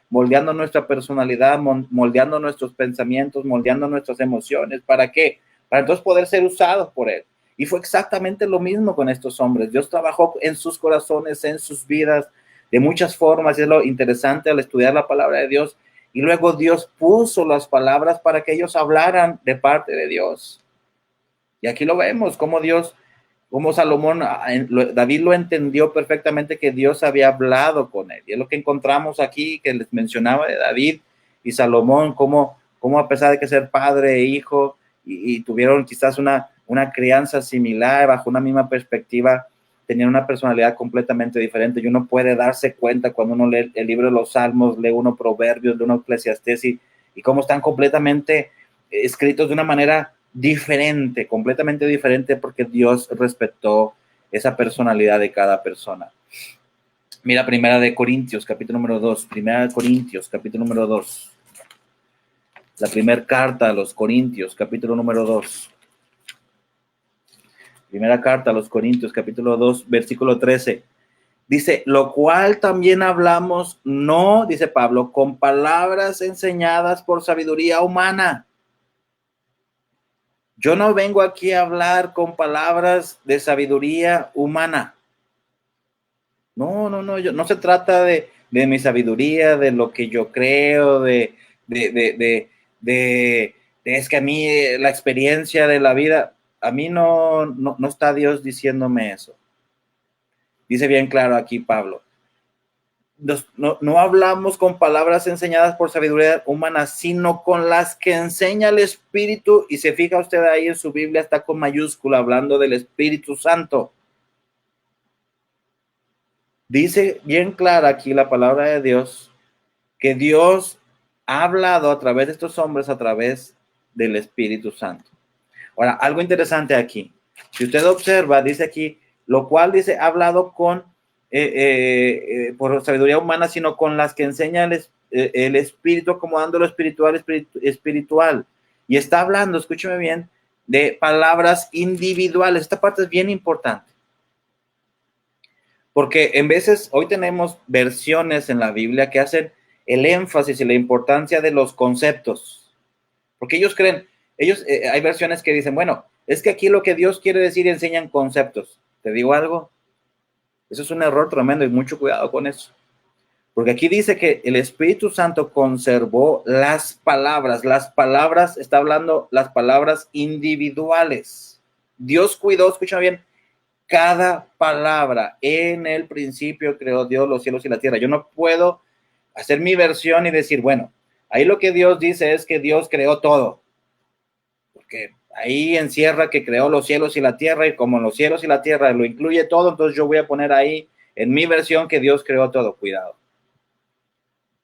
moldeando nuestra personalidad, moldeando nuestros pensamientos, moldeando nuestras emociones. ¿Para qué? Para entonces poder ser usados por Él. Y fue exactamente lo mismo con estos hombres. Dios trabajó en sus corazones, en sus vidas, de muchas formas. Y es lo interesante al estudiar la palabra de Dios. Y luego Dios puso las palabras para que ellos hablaran de parte de Dios. Y aquí lo vemos, como Salomón, David lo entendió perfectamente que Dios había hablado con él. Y es lo que encontramos aquí, que les mencionaba de David y Salomón, como a pesar de que ser padre e hijo, y tuvieron quizás una crianza similar, bajo una misma perspectiva, tenían una personalidad completamente diferente. Y uno puede darse cuenta cuando uno lee el libro de los Salmos, lee uno Proverbios, lee uno Eclesiastés, y cómo están completamente escritos de una manera diferente, completamente diferente, porque Dios respetó esa personalidad de cada persona. Mira, Primera de Corintios, capítulo número 2. Primera de Corintios, capítulo número 2. La primera carta a los Corintios, capítulo número 2. Primera carta a los Corintios, capítulo 2, versículo 13. Dice, lo cual también hablamos, no, dice Pablo, con palabras enseñadas por sabiduría humana. Yo no vengo aquí a hablar con palabras de sabiduría humana. No, no se trata de mi sabiduría, de lo que yo creo, es que a mí la experiencia de la vida, a mí no está Dios diciéndome eso. Dice bien claro aquí Pablo. No hablamos con palabras enseñadas por sabiduría humana, sino con las que enseña el Espíritu. Y se fija usted ahí en su Biblia, está con mayúscula, hablando del Espíritu Santo. Dice bien clara aquí la palabra de Dios, que Dios ha hablado a través de estos hombres, a través del Espíritu Santo. Ahora, algo interesante aquí. Si usted observa, dice aquí, lo cual dice, ha hablado con por sabiduría humana, sino con las que enseña el Espíritu, acomodando lo espiritual, espiritual. Y está hablando, escúcheme bien, de palabras individuales. Esta parte es bien importante. Porque en veces, hoy tenemos versiones en la Biblia que hacen el énfasis y la importancia de los conceptos. Porque ellos creen, hay versiones que dicen, bueno, es que aquí lo que Dios quiere decir enseñan conceptos. ¿Te digo algo? Eso es un error tremendo y mucho cuidado con eso. Porque aquí dice que el Espíritu Santo conservó las palabras, está hablando las palabras individuales. Dios cuidó, escucha bien, cada palabra. En el principio creó Dios los cielos y la tierra. Yo no puedo hacer mi versión y decir, bueno, ahí lo que Dios dice es que Dios creó todo. Porque ahí encierra que creó los cielos y la tierra, y como los cielos y la tierra lo incluye todo, entonces yo voy a poner ahí en mi versión que Dios creó todo. Cuidado.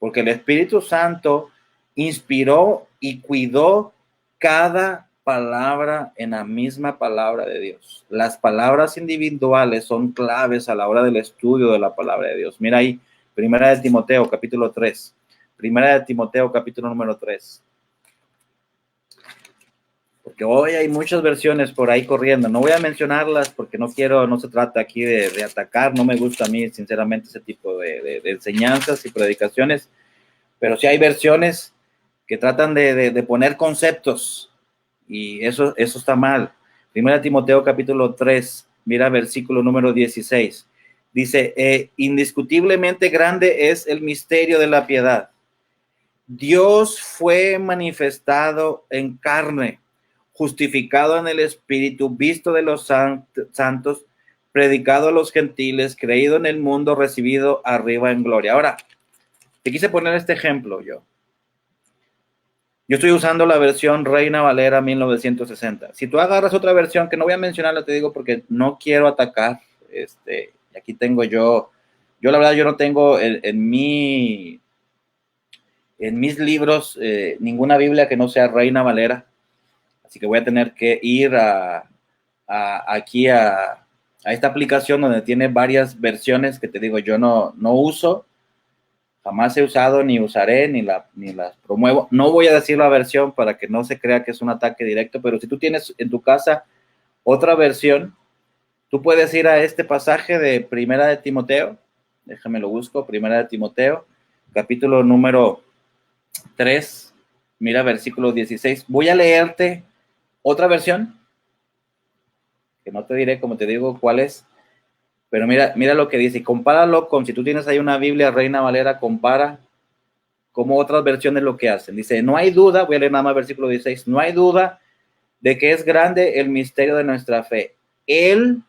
Porque el Espíritu Santo inspiró y cuidó cada palabra en la misma palabra de Dios. Las palabras individuales son claves a la hora del estudio de la palabra de Dios. Mira ahí, Primera de Timoteo, capítulo 3. Primera de Timoteo, capítulo número 3. Porque hoy hay muchas versiones por ahí corriendo. No voy a mencionarlas porque no se trata aquí de atacar. No me gusta a mí, sinceramente, ese tipo de enseñanzas y predicaciones. Pero sí hay versiones que tratan de poner conceptos y eso está mal. Primera Timoteo capítulo 3, mira versículo número 16. Dice, indiscutiblemente grande es el misterio de la piedad. Dios fue manifestado en carne, justificado en el Espíritu, visto de los santos, predicado a los gentiles, creído en el mundo, recibido arriba en gloria. Ahora, te quise poner este ejemplo yo. Yo estoy usando la versión Reina Valera 1960. Si tú agarras otra versión, que no voy a mencionarla, te digo porque no quiero atacar. Aquí tengo yo la verdad, yo no tengo en mis libros ninguna Biblia que no sea Reina Valera. Así que voy a tener que ir aquí a esta aplicación donde tiene varias versiones que te digo, yo no uso. Jamás he usado, ni usaré, ni las promuevo. No voy a decir la versión para que no se crea que es un ataque directo, pero si tú tienes en tu casa otra versión, tú puedes ir a este pasaje de Primera de Timoteo. Déjame lo busco. Primera de Timoteo, capítulo número 3. Mira, versículo 16. Voy a leerte otra versión, que no te diré, como te digo, cuál es. Pero mira lo que dice, compáralo con, si tú tienes ahí una Biblia Reina Valera, compara como otras versiones lo que hacen. Dice, no hay duda, voy a leer nada más versículo 16, no hay duda de que es grande el misterio de nuestra fe. Él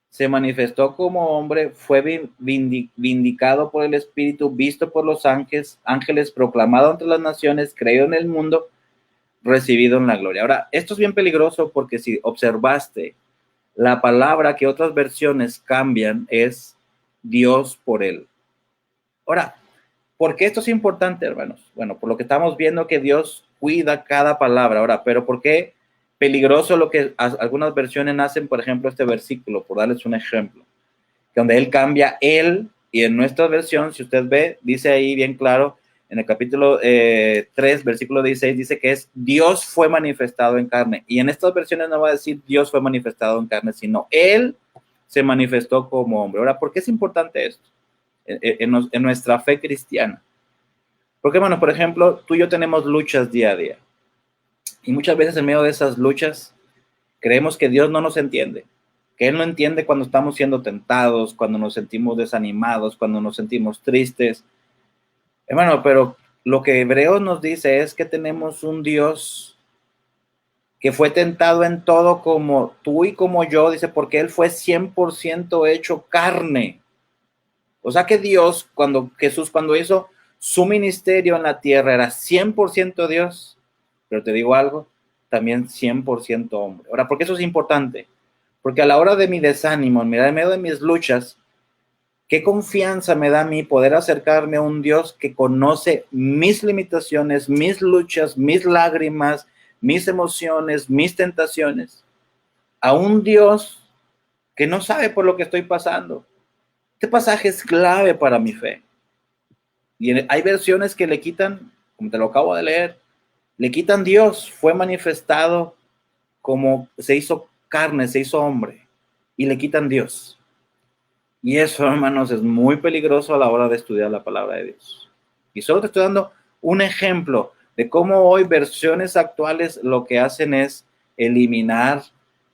se manifestó como hombre, fue vindicado por el Espíritu, visto por los ángeles, proclamado entre las naciones, creído en el mundo, recibido en la gloria. Ahora, esto es bien peligroso porque si observaste, la palabra que otras versiones cambian es Dios por él. Ahora, ¿por qué esto es importante, hermanos? Bueno, por lo que estamos viendo que Dios cuida cada palabra. Ahora, pero ¿por qué peligroso lo que algunas versiones hacen, por ejemplo, este versículo, por darles un ejemplo, donde él cambia él, y en nuestra versión, si usted ve, dice ahí bien claro, en el capítulo 3, versículo 16, dice que es Dios fue manifestado en carne. Y en estas versiones no va a decir Dios fue manifestado en carne, sino Él se manifestó como hombre. Ahora, ¿por qué es importante esto en nuestra fe cristiana? Porque, bueno, por ejemplo, tú y yo tenemos luchas día a día. Y muchas veces en medio de esas luchas creemos que Dios no nos entiende. Que Él no entiende cuando estamos siendo tentados, cuando nos sentimos desanimados, cuando nos sentimos tristes. Hermano, pero lo que Hebreos nos dice es que tenemos un Dios que fue tentado en todo como tú y como yo, dice, porque Él fue 100% hecho carne. O sea que Dios, Jesús cuando hizo su ministerio en la tierra, era 100% Dios, pero te digo algo, también 100% hombre. Ahora, ¿por qué eso es importante? Porque a la hora de mi desánimo, en medio de mis luchas, ¿qué confianza me da a mí poder acercarme a un Dios que conoce mis limitaciones, mis luchas, mis lágrimas, mis emociones, mis tentaciones? A un Dios que no sabe por lo que estoy pasando, Este pasaje es clave para mi fe. Y hay versiones que le quitan, como te lo acabo de leer, le quitan Dios, fue manifestado como se hizo carne, se hizo hombre, y le quitan Dios. Y eso, hermanos, es muy peligroso a la hora de estudiar la palabra de Dios. Y solo te estoy dando un ejemplo de cómo hoy versiones actuales lo que hacen es eliminar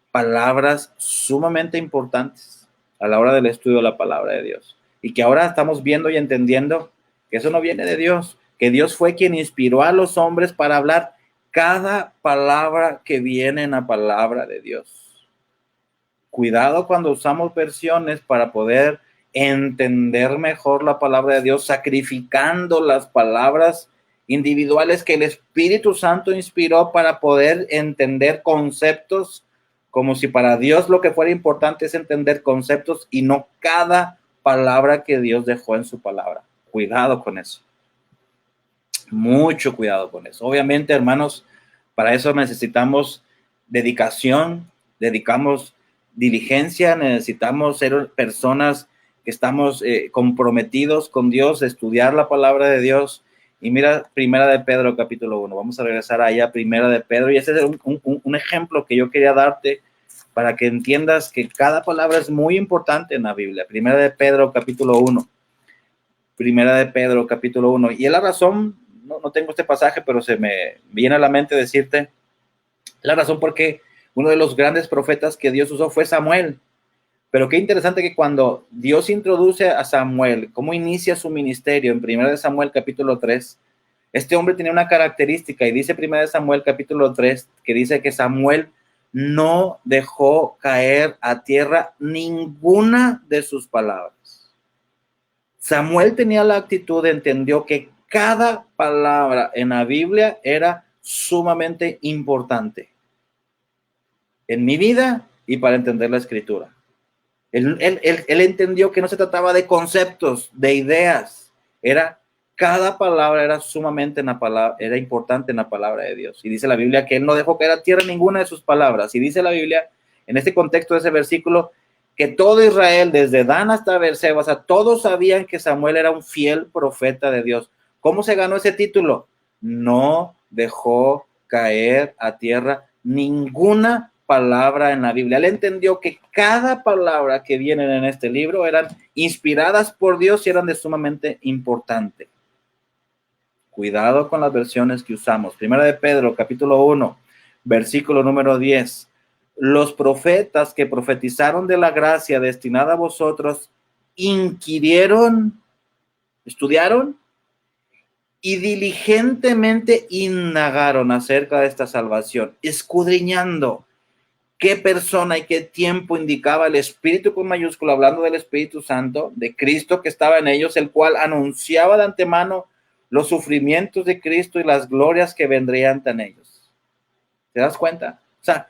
palabras sumamente importantes a la hora del estudio de la palabra de Dios. Y que ahora estamos viendo y entendiendo que eso no viene de Dios, que Dios fue quien inspiró a los hombres para hablar cada palabra que viene en la palabra de Dios. Cuidado cuando usamos versiones para poder entender mejor la palabra de Dios, sacrificando las palabras individuales que el Espíritu Santo inspiró para poder entender conceptos, como si para Dios lo que fuera importante es entender conceptos y no cada palabra que Dios dejó en su palabra. Cuidado con eso. Mucho cuidado con eso. Obviamente, hermanos, para eso necesitamos dedicación, dedicamos diligencia, necesitamos ser personas que estamos comprometidos con Dios, estudiar la palabra de Dios. Y mira, Primera de Pedro, capítulo 1. Vamos a regresar allá, Primera de Pedro. Y ese es un ejemplo que yo quería darte para que entiendas que cada palabra es muy importante en la Biblia. Primera de Pedro, capítulo 1. Primera de Pedro, capítulo 1. Y es la razón, no tengo este pasaje, pero se me viene a la mente decirte, la razón por qué uno de los grandes profetas que Dios usó fue Samuel. Pero qué interesante que cuando Dios introduce a Samuel, cómo inicia su ministerio en Primera de Samuel, capítulo 3, este hombre tenía una característica, y dice Primera de Samuel, capítulo 3, que dice que Samuel no dejó caer a tierra ninguna de sus palabras. Samuel tenía la actitud, entendió que cada palabra en la Biblia era sumamente importante en mi vida y para entender la Escritura. Él entendió que no se trataba de conceptos, de ideas. Cada palabra era sumamente era importante en la palabra de Dios. Y dice la Biblia que él no dejó caer a tierra ninguna de sus palabras. Y dice la Biblia, en este contexto de ese versículo, que todo Israel, desde Dan hasta Beerseba, o sea, todos sabían que Samuel era un fiel profeta de Dios. ¿Cómo se ganó ese título? No dejó caer a tierra ninguna palabra en la Biblia. Él entendió que cada palabra que vienen en este libro eran inspiradas por Dios y eran de sumamente importante. Cuidado con las versiones que usamos. Primera de Pedro, capítulo 1, versículo número 10. Los profetas que profetizaron de la gracia destinada a vosotros inquirieron, estudiaron y diligentemente indagaron acerca de esta salvación, escudriñando qué persona y qué tiempo indicaba el Espíritu con mayúscula, hablando del Espíritu Santo, de Cristo que estaba en ellos, el cual anunciaba de antemano los sufrimientos de Cristo y las glorias que vendrían en ellos. ¿Te das cuenta? O sea,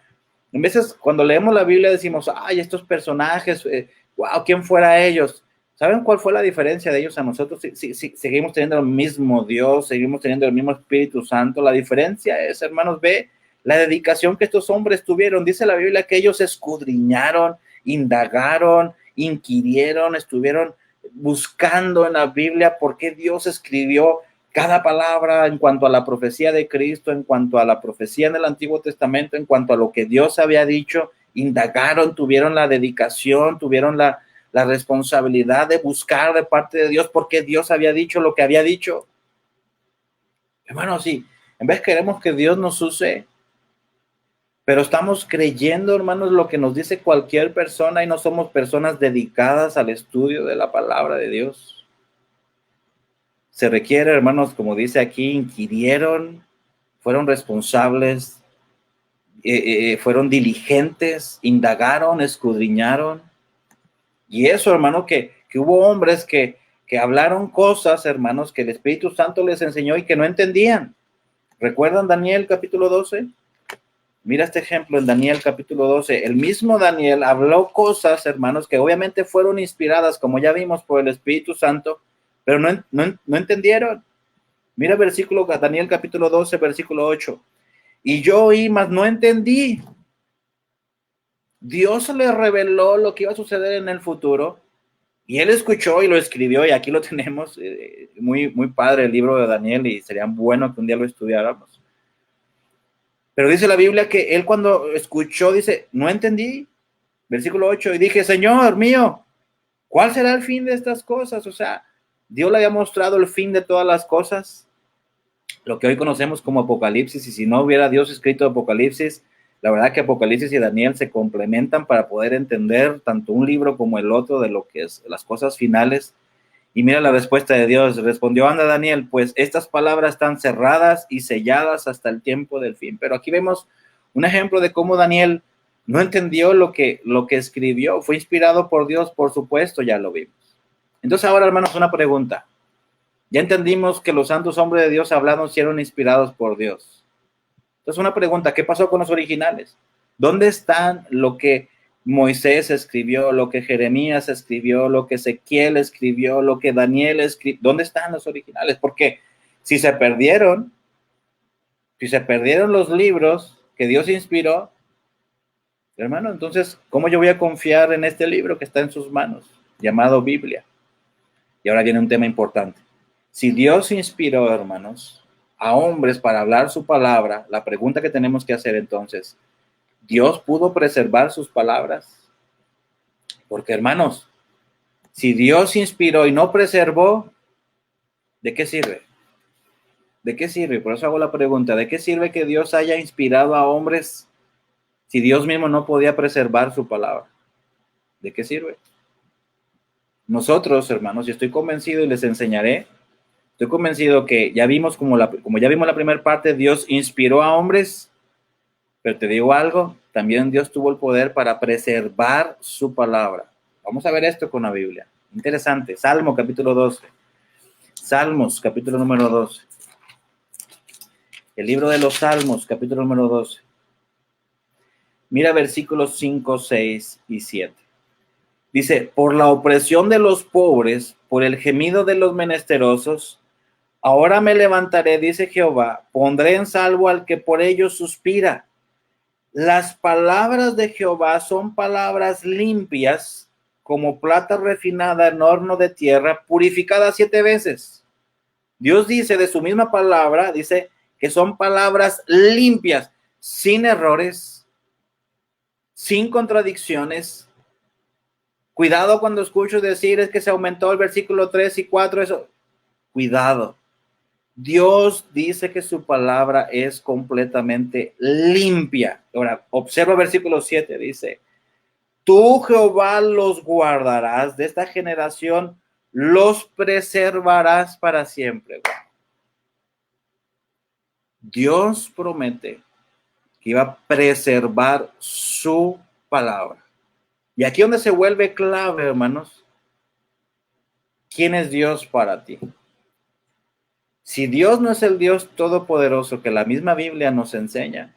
en veces cuando leemos la Biblia decimos, ay, estos personajes, wow, ¿quién fuera ellos? ¿Saben cuál fue la diferencia de ellos a nosotros? Sí, seguimos teniendo el mismo Dios, seguimos teniendo el mismo Espíritu Santo. La diferencia es, hermanos, ve la dedicación que estos hombres tuvieron. Dice la Biblia que ellos escudriñaron, indagaron, inquirieron, estuvieron buscando en la Biblia por qué Dios escribió cada palabra en cuanto a la profecía de Cristo, en cuanto a la profecía en el Antiguo Testamento, en cuanto a lo que Dios había dicho. Indagaron, tuvieron la dedicación, tuvieron la responsabilidad de buscar de parte de Dios por qué Dios había dicho lo que había dicho. Hermanos, sí, en vez queremos que Dios nos use, pero estamos creyendo, hermanos, lo que nos dice cualquier persona y no somos personas dedicadas al estudio de la palabra de Dios. Se requiere, hermanos, como dice aquí, inquirieron, fueron responsables, fueron diligentes, indagaron, escudriñaron. Y eso, hermano, que hubo hombres que hablaron cosas, hermanos, que el Espíritu Santo les enseñó y que no entendían. ¿Recuerdan Daniel capítulo 12? Mira este ejemplo en Daniel capítulo 12. El mismo Daniel habló cosas, hermanos, que obviamente fueron inspiradas, como ya vimos, por el Espíritu Santo, pero no entendieron. Mira Daniel capítulo 12, versículo 8. Y yo oí, mas no entendí. Dios le reveló lo que iba a suceder en el futuro, Y él escuchó y lo escribió, y aquí lo tenemos, muy, muy padre el libro de Daniel, y sería bueno que un día lo estudiáramos. Pero dice la Biblia que él cuando escuchó, dice, no entendí, versículo 8, y dije, Señor mío, ¿cuál será el fin de estas cosas? O sea, Dios le había mostrado el fin de todas las cosas, lo que hoy conocemos como Apocalipsis, y si no hubiera Dios escrito Apocalipsis, la verdad que Apocalipsis y Daniel se complementan para poder entender tanto un libro como el otro de lo que es las cosas finales. Y mira la respuesta de Dios, respondió, anda Daniel, pues estas palabras están cerradas y selladas hasta el tiempo del fin. Pero aquí vemos un ejemplo de cómo Daniel no entendió lo que escribió, fue inspirado por Dios, por supuesto, ya lo vimos. Entonces ahora, hermanos, una pregunta. Ya entendimos que los santos hombres de Dios hablaron si eran inspirados por Dios. Entonces una pregunta, ¿qué pasó con los originales? ¿Dónde están lo que Moisés escribió, lo que Jeremías escribió, lo que Ezequiel escribió, lo que Daniel escribió? ¿Dónde están los originales? Porque si se perdieron los libros que Dios inspiró, hermano, entonces, ¿cómo yo voy a confiar en este libro que está en sus manos, llamado Biblia? Y ahora viene un tema importante. Si Dios inspiró, hermanos, a hombres para hablar su palabra, la pregunta que tenemos que hacer entonces, ¿Dios pudo preservar sus palabras? Porque, hermanos, si Dios inspiró y no preservó, ¿de qué sirve? ¿De qué sirve? Por eso hago la pregunta, ¿de qué sirve que Dios haya inspirado a hombres si Dios mismo no podía preservar su palabra? ¿De qué sirve? Nosotros, hermanos, y estoy convencido y les enseñaré, estoy convencido que ya vimos como ya vimos la primera parte, Dios inspiró a hombres, pero te digo algo, también Dios tuvo el poder para preservar su palabra. Vamos a ver esto con la Biblia. Interesante. Salmo capítulo 12. Salmos capítulo número 12. El libro de los Salmos capítulo número 12. Mira versículos 5, 6 y 7. Dice, por la opresión de los pobres, por el gemido de los menesterosos, ahora me levantaré, dice Jehová, pondré en salvo al que por ellos suspira. Las palabras de Jehová son palabras limpias, como plata refinada en horno de tierra, purificada 7 veces. Dios dice de su misma palabra, dice que son palabras limpias, sin errores, sin contradicciones. Cuidado cuando escucho decir es que se aumentó el versículo 3 y 4, eso. Cuidado. Dios dice que su palabra es completamente limpia. Ahora, observa el versículo 7, dice, tú, Jehová, los guardarás de esta generación, los preservarás para siempre. Wow. Dios promete que iba a preservar su palabra. Y aquí donde se vuelve clave, hermanos, ¿quién es Dios para ti? Si Dios no es el Dios todopoderoso que la misma Biblia nos enseña,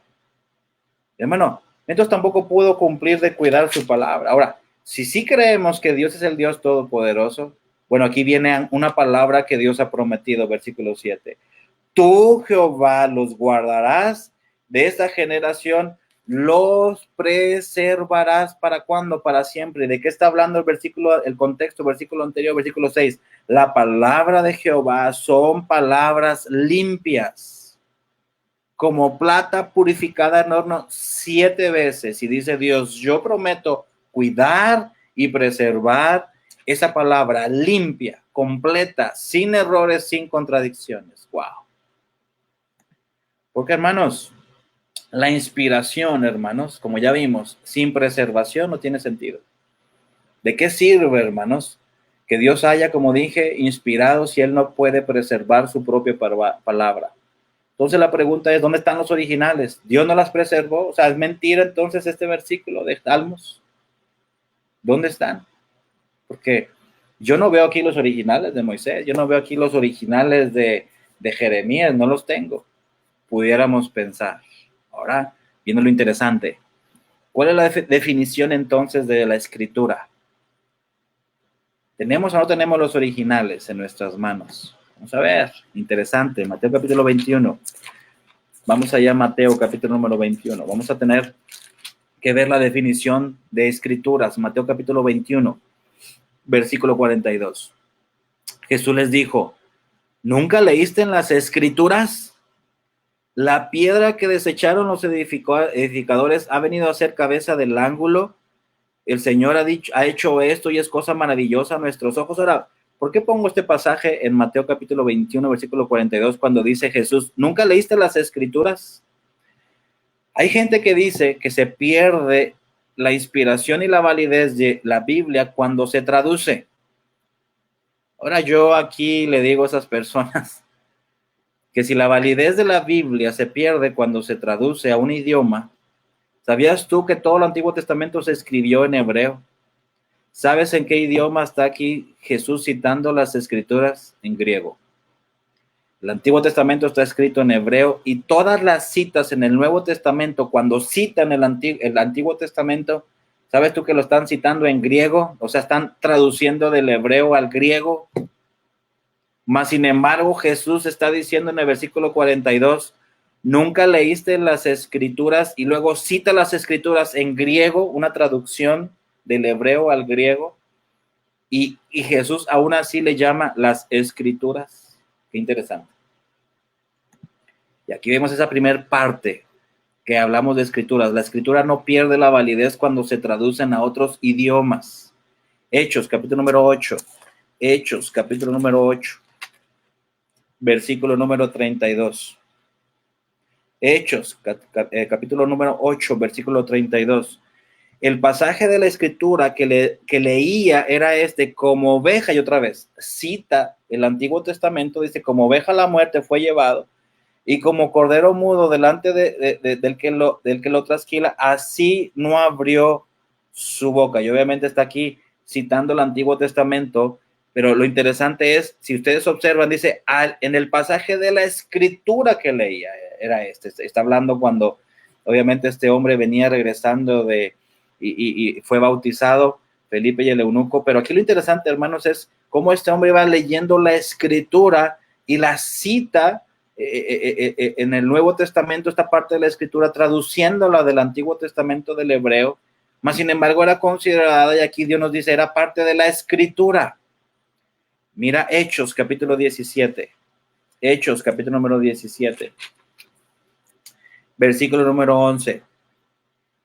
hermano, entonces tampoco pudo cumplir de cuidar su palabra. Ahora, si sí creemos que Dios es el Dios todopoderoso, bueno, aquí viene una palabra que Dios ha prometido, versículo 7. Tú, Jehová, los guardarás de esta generación, los preservarás. ¿Para cuándo? Para siempre. ¿De qué está hablando el versículo, el contexto, versículo anterior, versículo 6? La palabra de Jehová son palabras limpias, como plata purificada en horno 7 veces. Y dice Dios, yo prometo cuidar y preservar esa palabra limpia, completa, sin errores, sin contradicciones. Wow. Porque, hermanos, la inspiración, hermanos, como ya vimos, sin preservación no tiene sentido. ¿De qué sirve, hermanos, que Dios haya, como dije, inspirado si Él no puede preservar su propia palabra? Entonces la pregunta es, ¿dónde están los originales? ¿Dios no las preservó? O sea, ¿es mentira entonces este versículo de Salmos? ¿Dónde están? Porque yo no veo aquí los originales de Moisés, yo no veo aquí los originales de Jeremías, no los tengo. Pudiéramos pensar. Ahora viene lo interesante. ¿Cuál es la definición entonces de la escritura? ¿Tenemos o no tenemos los originales en nuestras manos? Vamos a ver. Interesante. Mateo capítulo 21. Vamos allá a Mateo capítulo número 21. Vamos a tener que ver la definición de escrituras. Mateo capítulo 21. versículo 42. Jesús les dijo, ¿nunca leíste en las Escrituras? La piedra que desecharon los edificadores ha venido a ser cabeza del ángulo. El Señor ha hecho esto y es cosa maravillosa a nuestros ojos. Ahora, ¿por qué pongo este pasaje en Mateo capítulo 21, versículo 42, cuando dice Jesús, ¿nunca leíste las Escrituras? Hay gente que dice que se pierde la inspiración y la validez de la Biblia cuando se traduce. Ahora yo aquí le digo a esas personas que si la validez de la Biblia se pierde cuando se traduce a un idioma, ¿sabías tú que todo el Antiguo Testamento se escribió en hebreo? ¿Sabes en qué idioma está aquí Jesús citando las Escrituras? En griego. El Antiguo Testamento está escrito en hebreo y todas las citas en el Nuevo Testamento, cuando citan el Antiguo Testamento, ¿sabes tú que lo están citando en griego? O sea, están traduciendo del hebreo al griego. Mas, sin embargo, Jesús está diciendo en el versículo 42, ¿nunca leíste las Escrituras? Y luego cita las Escrituras en griego, una traducción del hebreo al griego. Y Jesús aún así le llama las Escrituras. Qué interesante. Y aquí vemos esa primer parte que hablamos de escrituras. La escritura no pierde la validez cuando se traducen a otros idiomas. Hechos, capítulo número 8. Hechos, capítulo número 8. Versículo número 32. Hechos, capítulo número 8, versículo 32. El pasaje de la escritura que leía era como oveja, y otra vez, cita el Antiguo Testamento, dice, como oveja a la muerte fue llevado, y como cordero mudo delante del que lo trasquila, así no abrió su boca. Y obviamente está aquí citando el Antiguo Testamento, pero lo interesante es, si ustedes observan, dice, en el pasaje de la escritura que leía, era está hablando cuando obviamente este hombre venía regresando y fue bautizado, Felipe y el eunuco, pero aquí lo interesante, hermanos, es cómo este hombre va leyendo la escritura y la cita en el Nuevo Testamento, esta parte de la escritura, traduciéndola del Antiguo Testamento del hebreo, mas sin embargo era considerada, y aquí Dios nos dice, era parte de la escritura. Mira Hechos, capítulo 17. Hechos, capítulo número 17. Versículo número 11.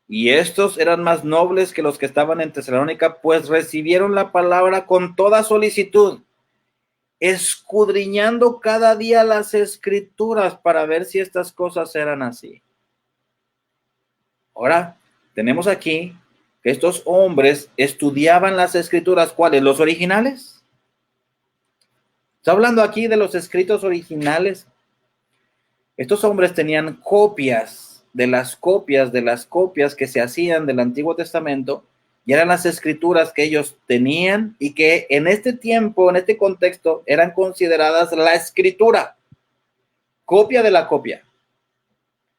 Y estos eran más nobles que los que estaban en Tesalónica, pues recibieron la palabra con toda solicitud, escudriñando cada día las escrituras para ver si estas cosas eran así. Ahora, tenemos aquí que estos hombres estudiaban las escrituras, ¿cuáles? ¿Los originales? Está hablando aquí de los escritos originales. Estos hombres tenían copias de las copias que se hacían del Antiguo Testamento, y eran las escrituras que ellos tenían y que en este tiempo, en este contexto, eran consideradas la escritura, copia de la copia.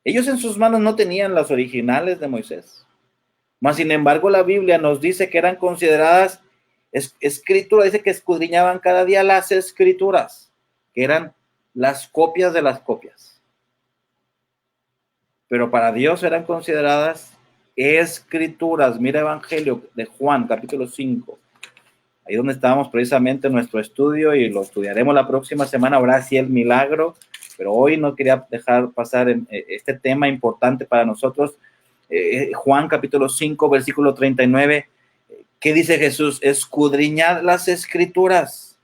Ellos en sus manos no tenían las originales de Moisés, mas sin embargo la Biblia nos dice que eran consideradas escritura, dice que escudriñaban cada día las escrituras, que eran las copias de las copias. Pero para Dios eran consideradas escrituras. Mira Evangelio de Juan, capítulo 5. Ahí donde estábamos precisamente en nuestro estudio, y lo estudiaremos la próxima semana. Ahora sí el milagro, pero hoy no quería dejar pasar este tema importante para nosotros. Juan, capítulo 5, versículo 39. ¿Qué dice Jesús? Escudriñad las escrituras.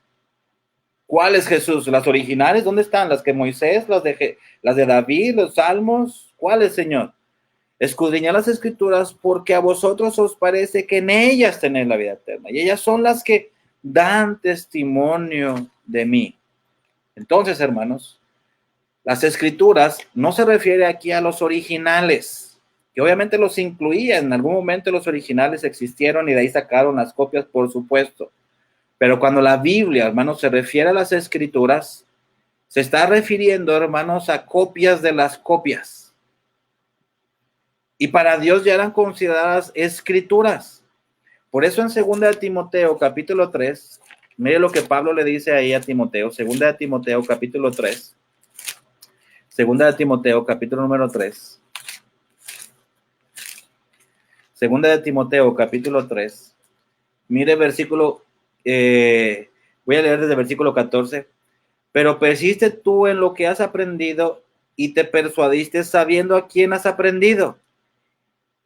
¿Cuáles, Jesús? ¿Las originales? ¿Dónde están? ¿Las que Moisés, las de David, los salmos? ¿Cuáles, Señor? Escudriñad las escrituras porque a vosotros os parece que en ellas tenéis la vida eterna, y ellas son las que dan testimonio de mí. Entonces, hermanos, las escrituras no se refiere aquí a los originales, que obviamente los incluía. En algún momento los originales existieron y de ahí sacaron las copias, por supuesto. Pero cuando la Biblia, hermanos, se refiere a las escrituras, se está refiriendo, hermanos, a copias de las copias. Y para Dios ya eran consideradas escrituras. Por eso en 2 de Timoteo, capítulo 3, mire lo que Pablo le dice ahí a Timoteo, 2 de Timoteo, capítulo 3. 2 de Timoteo, capítulo número 3. 2 de Timoteo, capítulo 3. Mire versículo voy a leer desde el versículo 14. Pero persiste tú en lo que has aprendido y te persuadiste sabiendo a quién has aprendido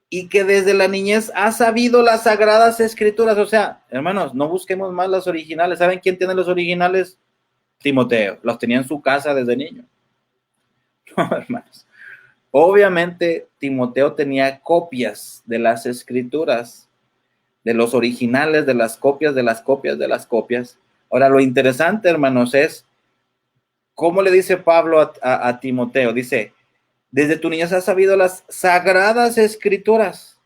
y que desde la niñez has sabido las sagradas escrituras. O sea, hermanos, no busquemos más las originales. ¿Saben quién tiene los originales? Timoteo. Los tenía en su casa desde niño. No, hermanos. Obviamente, Timoteo tenía copias de las escrituras, de los originales, de las copias, de las copias, de las copias. Ahora, lo interesante, hermanos, es cómo le dice Pablo a Timoteo. Dice, desde tu niñez has sabido las sagradas escrituras.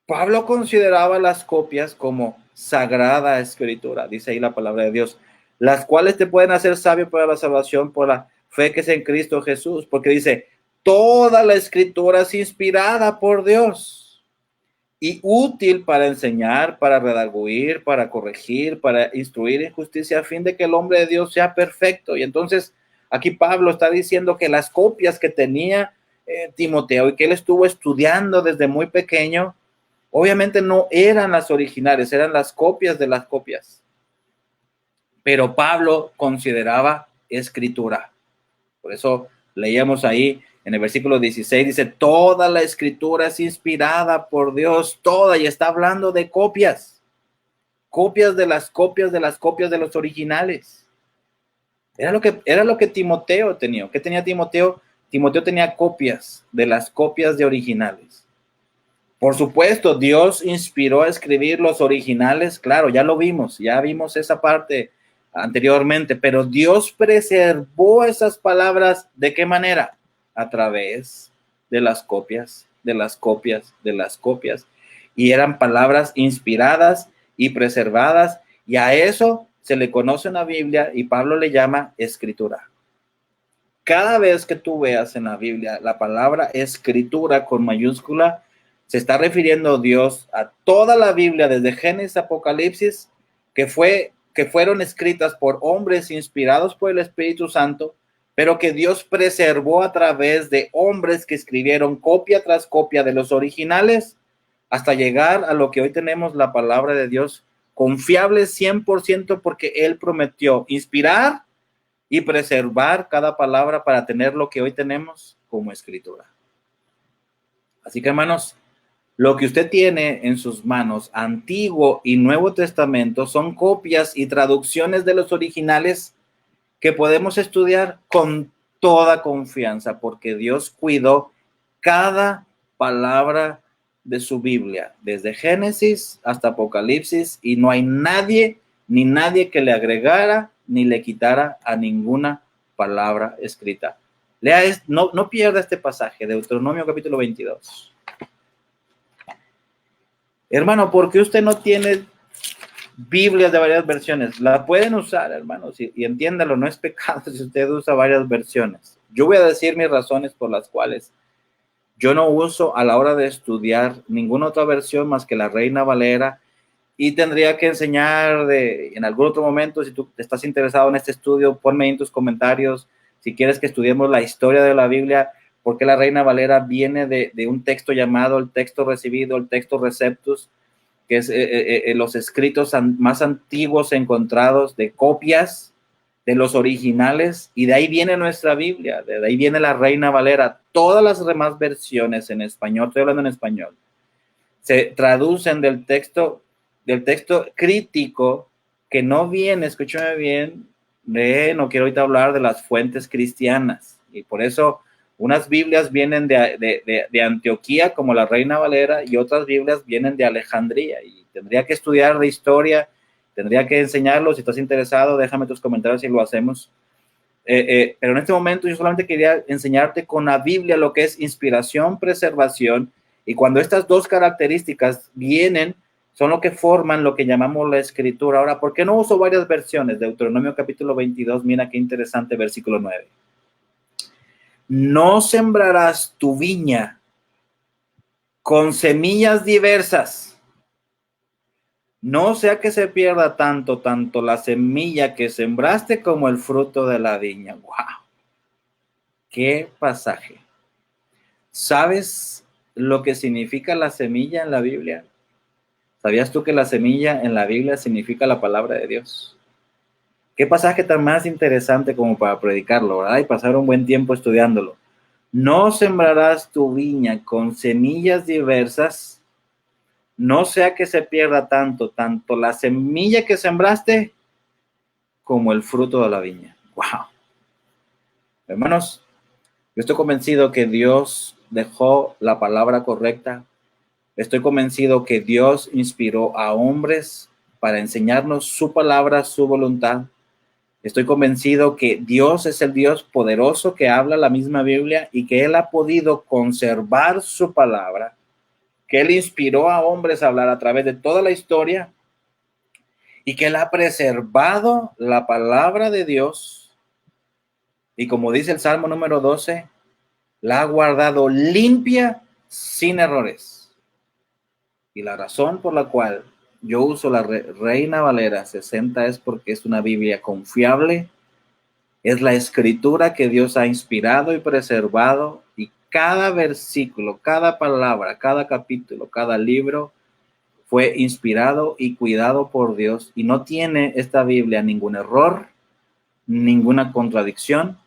Pablo consideraba las copias como sagrada escritura, dice ahí la palabra de Dios, las cuales te pueden hacer sabio para la salvación por la fe que es en Cristo Jesús, porque dice, toda la escritura es inspirada por Dios y útil para enseñar, para redarguir, para corregir, para instruir en justicia, a fin de que el hombre de Dios sea perfecto. Y entonces aquí Pablo está diciendo que las copias que tenía Timoteo y que él estuvo estudiando desde muy pequeño, obviamente no eran las originales, eran las copias de las copias. Pero Pablo consideraba escritura. Por eso leíamos ahí en el versículo 16, dice, toda la escritura es inspirada por Dios, toda, y está hablando de copias. Copias de las copias de las copias de los originales. Era lo que Timoteo tenía. ¿Qué tenía Timoteo? Timoteo tenía copias de las copias de originales. Por supuesto, Dios inspiró a escribir los originales, claro, ya lo vimos, ya vimos esa parte anteriormente, pero Dios preservó esas palabras, ¿de qué manera? A través de las copias, de las copias, de las copias. Y eran palabras inspiradas y preservadas, y a eso se le conoce en la Biblia, y Pablo le llama escritura. Cada vez que tú veas en la Biblia la palabra escritura con mayúscula, se está refiriendo Dios a toda la Biblia, desde Génesis a Apocalipsis, que fueron escritas por hombres inspirados por el Espíritu Santo, pero que Dios preservó a través de hombres que escribieron copia tras copia de los originales, hasta llegar a lo que hoy tenemos, la palabra de Dios, confiable 100%, porque Él prometió inspirar y preservar cada palabra para tener lo que hoy tenemos como escritura. Así que, hermanos, lo que usted tiene en sus manos, Antiguo y Nuevo Testamento, son copias y traducciones de los originales que podemos estudiar con toda confianza, porque Dios cuidó cada palabra de su Biblia, desde Génesis hasta Apocalipsis, y no hay nadie que le agregara ni le quitara a ninguna palabra escrita. Lea, no pierda este pasaje, Deuteronomio capítulo 22. Hermano, ¿por qué usted no tiene Biblias de varias versiones? La pueden usar, hermanos, y entiéndalo, no es pecado si usted usa varias versiones. Yo voy a decir mis razones por las cuales yo no uso a la hora de estudiar ninguna otra versión más que la Reina Valera, y tendría que enseñar en algún otro momento. Si tú estás interesado en este estudio, ponme en tus comentarios si quieres que estudiemos la historia de la Biblia, porque la Reina Valera viene de un texto llamado el texto recibido, el texto receptus, que es los escritos más antiguos encontrados de copias de los originales, y de ahí viene nuestra Biblia, de ahí viene la Reina Valera. Todas las demás versiones en español, estoy hablando en español, se traducen del texto crítico, que no viene, escúchame bien, no quiero ahorita hablar de las fuentes cristianas, y por eso unas Biblias vienen de Antioquía, como la Reina Valera, y otras Biblias vienen de Alejandría, y tendría que estudiar de historia, tendría que enseñarlo. Si estás interesado, déjame tus comentarios y lo hacemos. Pero en este momento yo solamente quería enseñarte con la Biblia lo que es inspiración, preservación, y cuando estas dos características vienen, son lo que forman lo que llamamos la escritura. Ahora, ¿por qué no uso varias versiones? Deuteronomio capítulo 22, mira qué interesante, versículo 9. No sembrarás tu viña con semillas diversas, no sea que se pierda tanto la semilla que sembraste como el fruto de la viña. ¡Wow! ¡Qué pasaje! ¿Sabes lo que significa la semilla en la Biblia? ¿Sabías tú que la semilla en la Biblia significa la palabra de Dios? ¿Qué pasaje tan más interesante como para predicarlo, verdad? Y pasar un buen tiempo estudiándolo. No sembrarás tu viña con semillas diversas, no sea que se pierda tanto la semilla que sembraste como el fruto de la viña. ¡Wow! Hermanos, yo estoy convencido que Dios dejó la palabra correcta. Estoy convencido que Dios inspiró a hombres para enseñarnos su palabra, su voluntad. Estoy convencido que Dios es el Dios poderoso que habla la misma Biblia y que Él ha podido conservar su palabra, que Él inspiró a hombres a hablar a través de toda la historia y que Él ha preservado la palabra de Dios. Y como dice el Salmo número 12, la ha guardado limpia, sin errores. Y la razón por la cual yo uso la Reina Valera 60 es porque es una Biblia confiable. Es la escritura que Dios ha inspirado y preservado, y cada versículo, cada palabra, cada capítulo, cada libro fue inspirado y cuidado por Dios, y no tiene esta Biblia ningún error, ninguna contradicción.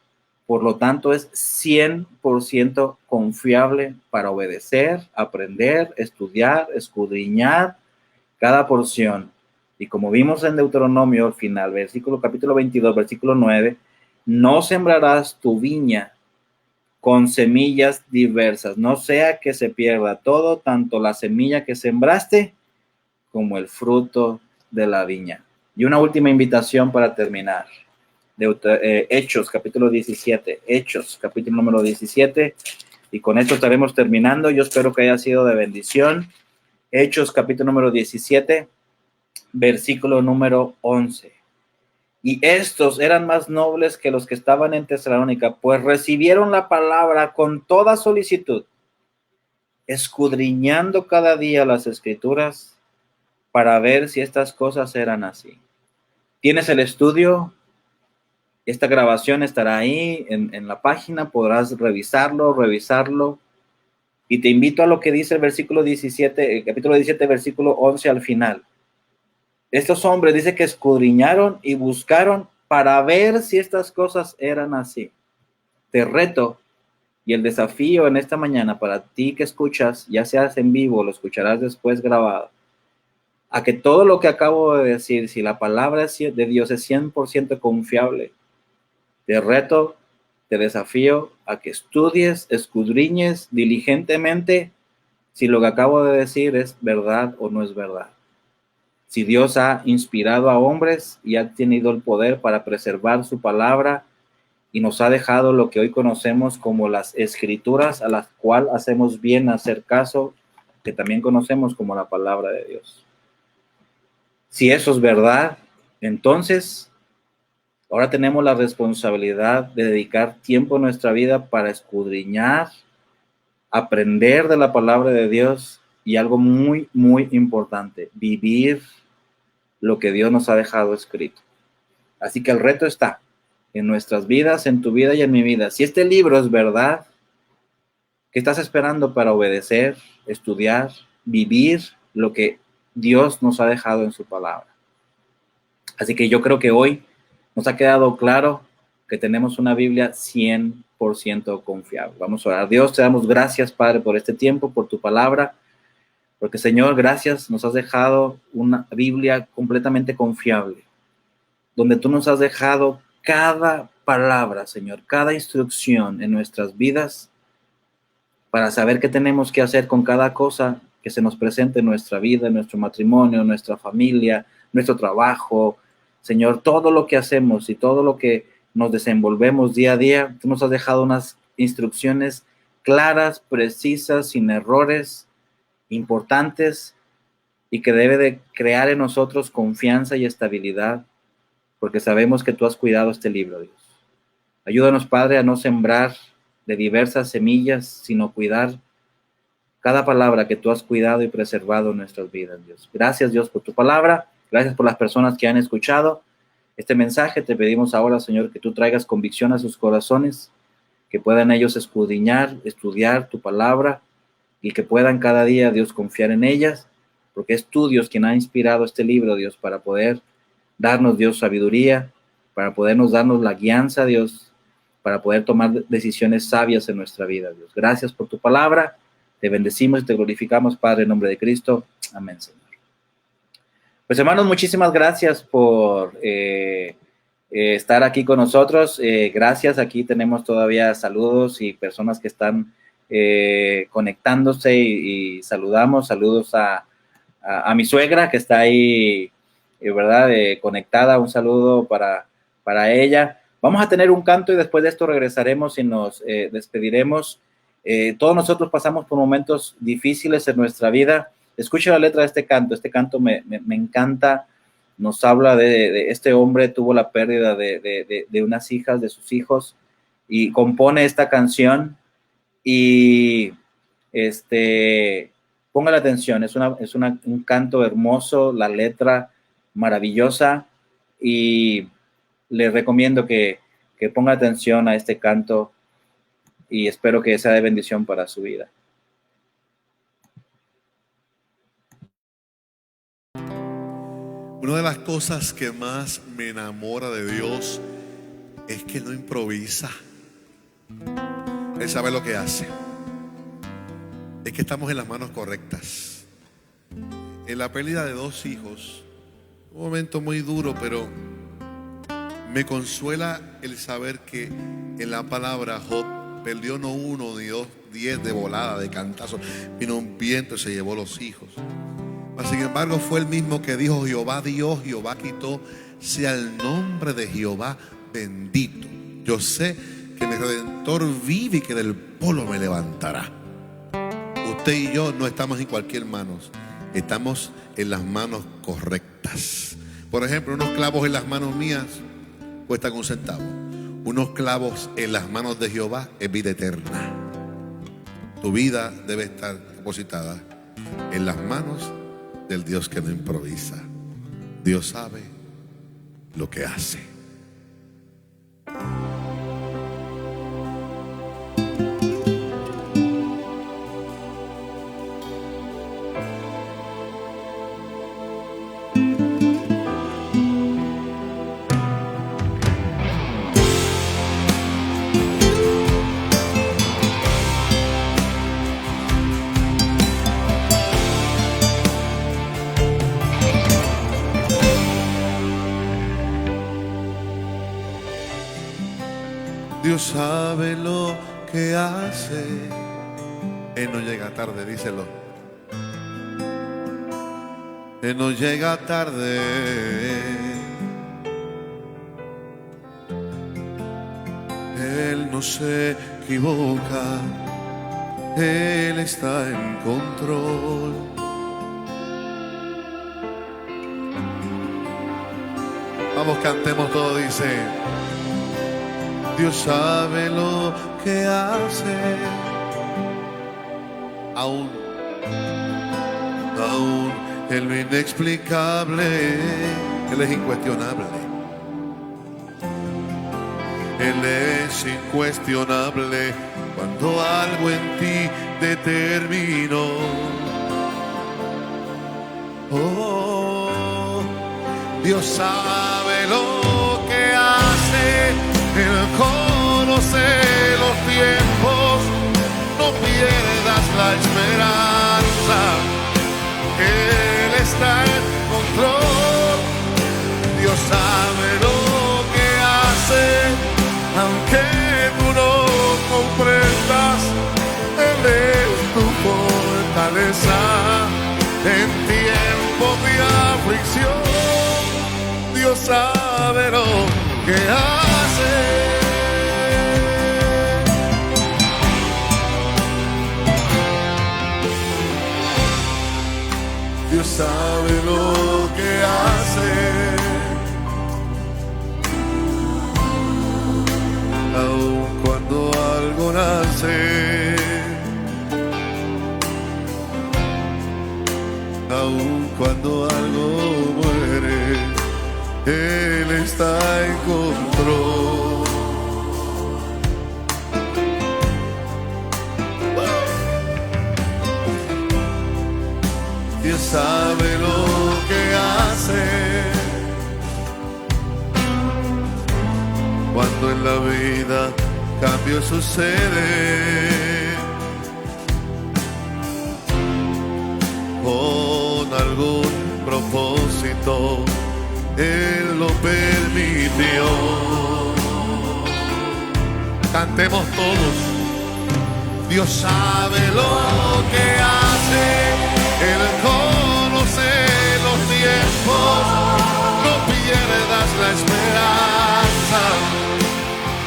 Por lo tanto, es 100% confiable para obedecer, aprender, estudiar, escudriñar cada porción. Y como vimos en Deuteronomio al final, capítulo 22, versículo 9, no sembrarás tu viña con semillas diversas, no sea que se pierda todo, tanto la semilla que sembraste como el fruto de la viña. Y una última invitación para terminar. Hechos, capítulo 17. Hechos, capítulo número 17. Y con esto estaremos terminando. Yo espero que haya sido de bendición. Hechos, capítulo número 17, versículo número 11. Y estos eran más nobles que los que estaban en Tesalónica, pues recibieron la palabra con toda solicitud, escudriñando cada día las escrituras para ver si estas cosas eran así. ¿Tienes el estudio? Esta grabación estará ahí en la página, podrás revisarlo. Y te invito a lo que dice el versículo 17, el capítulo 17, versículo 11 al final. Estos hombres dice que escudriñaron y buscaron para ver si estas cosas eran así. Te reto, y el desafío en esta mañana para ti que escuchas, ya seas en vivo, lo escucharás después grabado, a que todo lo que acabo de decir, si la palabra de Dios es 100% confiable, te reto, te desafío a que estudies, escudriñes diligentemente si lo que acabo de decir es verdad o no es verdad. Si Dios ha inspirado a hombres y ha tenido el poder para preservar su palabra y nos ha dejado lo que hoy conocemos como las escrituras, a las cuales hacemos bien hacer caso, que también conocemos como la palabra de Dios. Si eso es verdad, entonces ahora tenemos la responsabilidad de dedicar tiempo en nuestra vida para escudriñar, aprender de la palabra de Dios y algo muy, muy importante, vivir lo que Dios nos ha dejado escrito. Así que el reto está en nuestras vidas, en tu vida y en mi vida. Si este libro es verdad, ¿qué estás esperando para obedecer, estudiar, vivir lo que Dios nos ha dejado en su palabra? Así que yo creo que hoy nos ha quedado claro que tenemos una Biblia 100% confiable. Vamos a orar. Dios, te damos gracias, Padre, por este tiempo, por tu palabra, porque, Señor, gracias, nos has dejado una Biblia completamente confiable, donde tú nos has dejado cada palabra, Señor, cada instrucción en nuestras vidas para saber qué tenemos que hacer con cada cosa que se nos presente en nuestra vida, en nuestro matrimonio, en nuestra familia, nuestro trabajo. Señor, todo lo que hacemos y todo lo que nos desenvolvemos día a día, tú nos has dejado unas instrucciones claras, precisas, sin errores, importantes, y que debe de crear en nosotros confianza y estabilidad, porque sabemos que tú has cuidado este libro, Dios. Ayúdanos, Padre, a no sembrar de diversas semillas, sino cuidar cada palabra que tú has cuidado y preservado en nuestras vidas, Dios. Gracias, Dios, por tu palabra. Gracias por las personas que han escuchado este mensaje. Te pedimos ahora, Señor, que tú traigas convicción a sus corazones, que puedan ellos escudriñar, estudiar tu palabra y que puedan cada día, Dios, confiar en ellas, porque es tú, Dios, quien ha inspirado este libro, Dios, para poder darnos, Dios, sabiduría, para podernos darnos la guianza, Dios, para poder tomar decisiones sabias en nuestra vida, Dios. Gracias por tu palabra, te bendecimos y te glorificamos, Padre, en nombre de Cristo. Amén, Señor. Pues, hermanos, muchísimas gracias por estar aquí con nosotros. Gracias, aquí tenemos todavía saludos y personas que están conectándose y saludamos. Saludos a mi suegra que está ahí, ¿verdad? Conectada. Un saludo para ella. Vamos a tener un canto y después de esto regresaremos y nos despediremos. Todos nosotros pasamos por momentos difíciles en nuestra vida. Escucha la letra de este canto. Este canto me encanta. Nos habla de este hombre, tuvo la pérdida de unas hijas, de sus hijos, y compone esta canción. Y ponga la atención, es un canto hermoso, la letra maravillosa, y les recomiendo que ponga atención a este canto y espero que sea de bendición para su vida. Una de las cosas que más me enamora de Dios es que no improvisa. Él sabe lo que hace. Es que estamos en las manos correctas. En la pérdida de 2 hijos, un momento muy duro, pero me consuela el saber que en la palabra Job perdió no 1 ni 2, 10 de volada, de cantazo. Vino un viento y se llevó los hijos. Mas, sin embargo, fue el mismo que dijo: Jehová dio, Jehová quitó, sea el nombre de Jehová bendito. Yo sé que mi Redentor vive y que del polvo me levantará. Usted y yo no estamos en cualquier manos, estamos en las manos correctas. Por ejemplo, unos clavos en las manos mías cuestan 1 centavo. Unos clavos en las manos de Jehová es vida eterna. Tu vida debe estar depositada en las manos del Dios que no improvisa. Dios sabe lo que hace. Dios sabe lo que hace. Él no llega tarde, díselo. Él no llega tarde. Él no se equivoca. Él está en control. Vamos, cantemos todo, dice: Dios sabe lo que hace, aún en lo inexplicable. Él es incuestionable. Él es incuestionable cuando algo en ti determinó. Oh, Dios sabe lo que hace. Él conoce los tiempos, no pierdas la esperanza. Él está en control. Dios sabe lo que hace, aunque tú no comprendas. Él es tu fortaleza en tiempos de aflicción. Dios sabe lo que hace. Dios sabe lo que hace, aun cuando algo nace, aun cuando algo muere, Él está en control. Dios sabe lo que hace cuando en la vida cambio sucede. Con algún propósito Él lo permitió. Cantemos todos. Dios sabe lo que hace, Él conoce los tiempos, no pierdas la esperanza,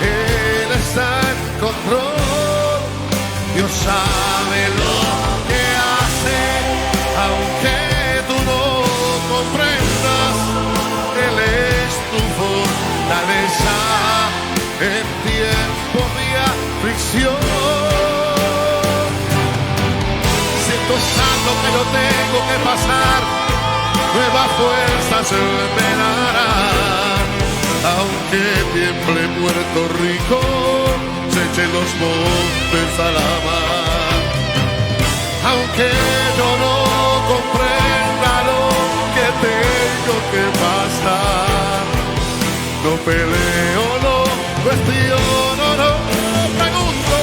Él está en control. Dios sabe lo que hace, aunque tú no comprendas, Él es tu fortaleza en tiempo de aflicción. Siento que yo tengo que pasar, nuevas fuerzas me darán. Aunque tiemble Puerto Rico, se echen los montes a la mar. Aunque yo no comprenda lo que tengo que pasar, no peleo, no cuestiono, no pregunto,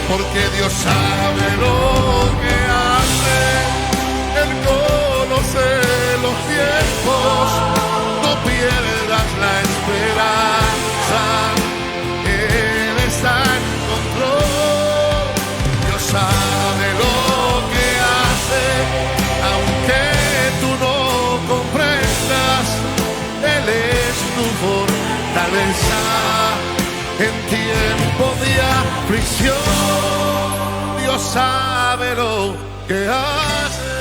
porque Dios sabe lo que hace, Él conoce los tiempos, no pierdas la esperanza, Él está en control. Dios sabe lo que hace, aunque tú no comprendas, Él es tu fortaleza en tiempo de aflicción. Dios sabe lo que hace.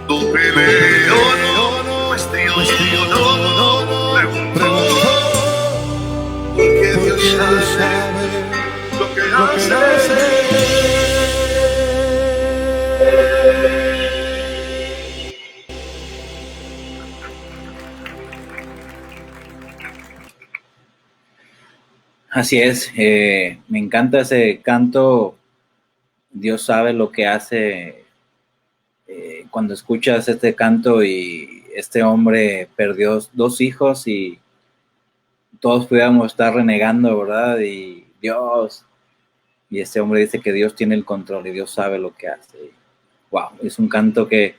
No peleo, no cuestiono, pregunto, porque Dios sabe lo que hace. Así es, me encanta ese canto, Dios sabe lo que hace. Cuando escuchas este canto y este hombre perdió 2 hijos y todos pudiéramos estar renegando, ¿verdad? Y este hombre dice que Dios tiene el control y Dios sabe lo que hace. Wow, es un canto que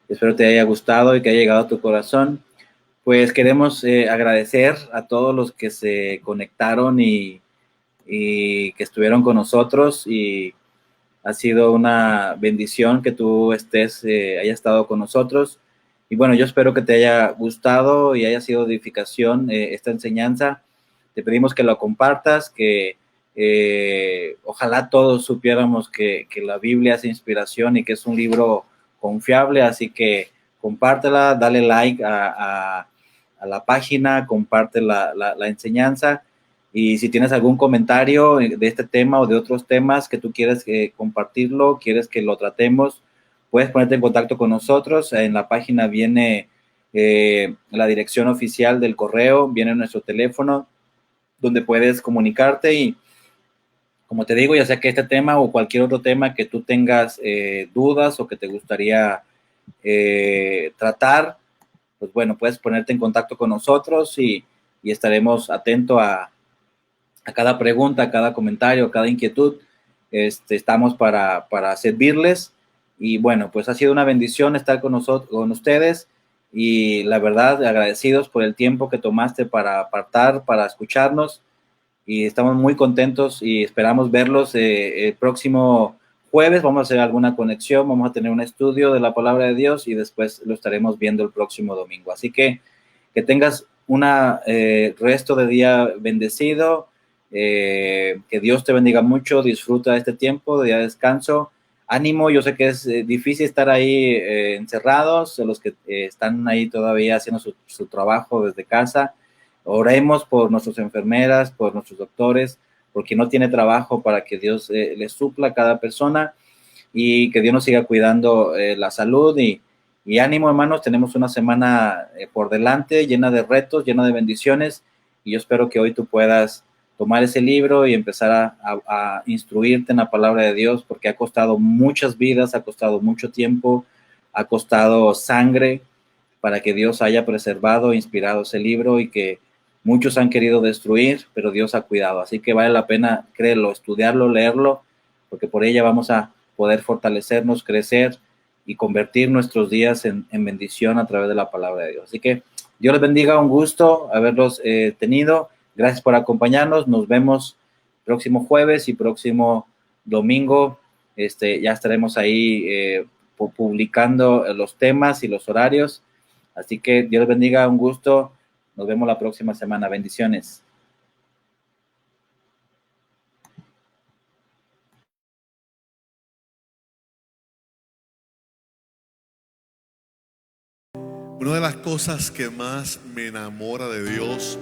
espero te haya gustado y que haya llegado a tu corazón. Pues queremos agradecer a todos los que se conectaron y que estuvieron con nosotros, y ha sido una bendición que tú hayas estado con nosotros. Y bueno, yo espero que te haya gustado y haya sido de edificación esta enseñanza. Te pedimos que lo compartas, que ojalá todos supiéramos que la Biblia es inspiración y que es un libro confiable, así que compártela, dale like a la página, comparte la enseñanza. Y si tienes algún comentario de este tema o de otros temas que tú quieres compartirlo, quieres que lo tratemos, puedes ponerte en contacto con nosotros. En la página viene la dirección oficial del correo, viene nuestro teléfono, donde puedes comunicarte. Y como te digo, ya sea que este tema o cualquier otro tema que tú tengas dudas o que te gustaría tratar, pues bueno, puedes ponerte en contacto con nosotros y estaremos atentos a cada pregunta, a cada comentario, a cada inquietud. Estamos para servirles. Y bueno, pues ha sido una bendición estar con ustedes, y la verdad agradecidos por el tiempo que tomaste para apartar, para escucharnos, y estamos muy contentos y esperamos verlos el próximo jueves. Vamos a hacer alguna conexión, vamos a tener un estudio de la palabra de Dios y después lo estaremos viendo el próximo domingo. Así que tengas un resto de día bendecido. Que Dios te bendiga mucho, disfruta este tiempo de descanso, ánimo. Yo sé que es difícil estar ahí encerrados, los que están ahí todavía haciendo su trabajo desde casa. Oremos por nuestras enfermeras, por nuestros doctores, por quien no tiene trabajo, para que Dios les supla a cada persona y que Dios nos siga cuidando la salud. Y ánimo, hermanos, tenemos una semana por delante llena de retos, llena de bendiciones, y yo espero que hoy tú puedas tomar ese libro y empezar a instruirte en la palabra de Dios, porque ha costado muchas vidas, ha costado mucho tiempo, ha costado sangre para que Dios haya preservado, inspirado ese libro y que muchos han querido destruir, pero Dios ha cuidado. Así que vale la pena, créelo, estudiarlo, leerlo, porque por ella vamos a poder fortalecernos, crecer y convertir nuestros días en bendición a través de la palabra de Dios. Así que Dios les bendiga, un gusto haberlos tenido. Gracias por acompañarnos. Nos vemos próximo jueves y próximo domingo. Ya estaremos ahí publicando los temas y los horarios. Así que Dios les bendiga, un gusto. Nos vemos la próxima semana. Bendiciones. Una de las cosas que más me enamora de Dios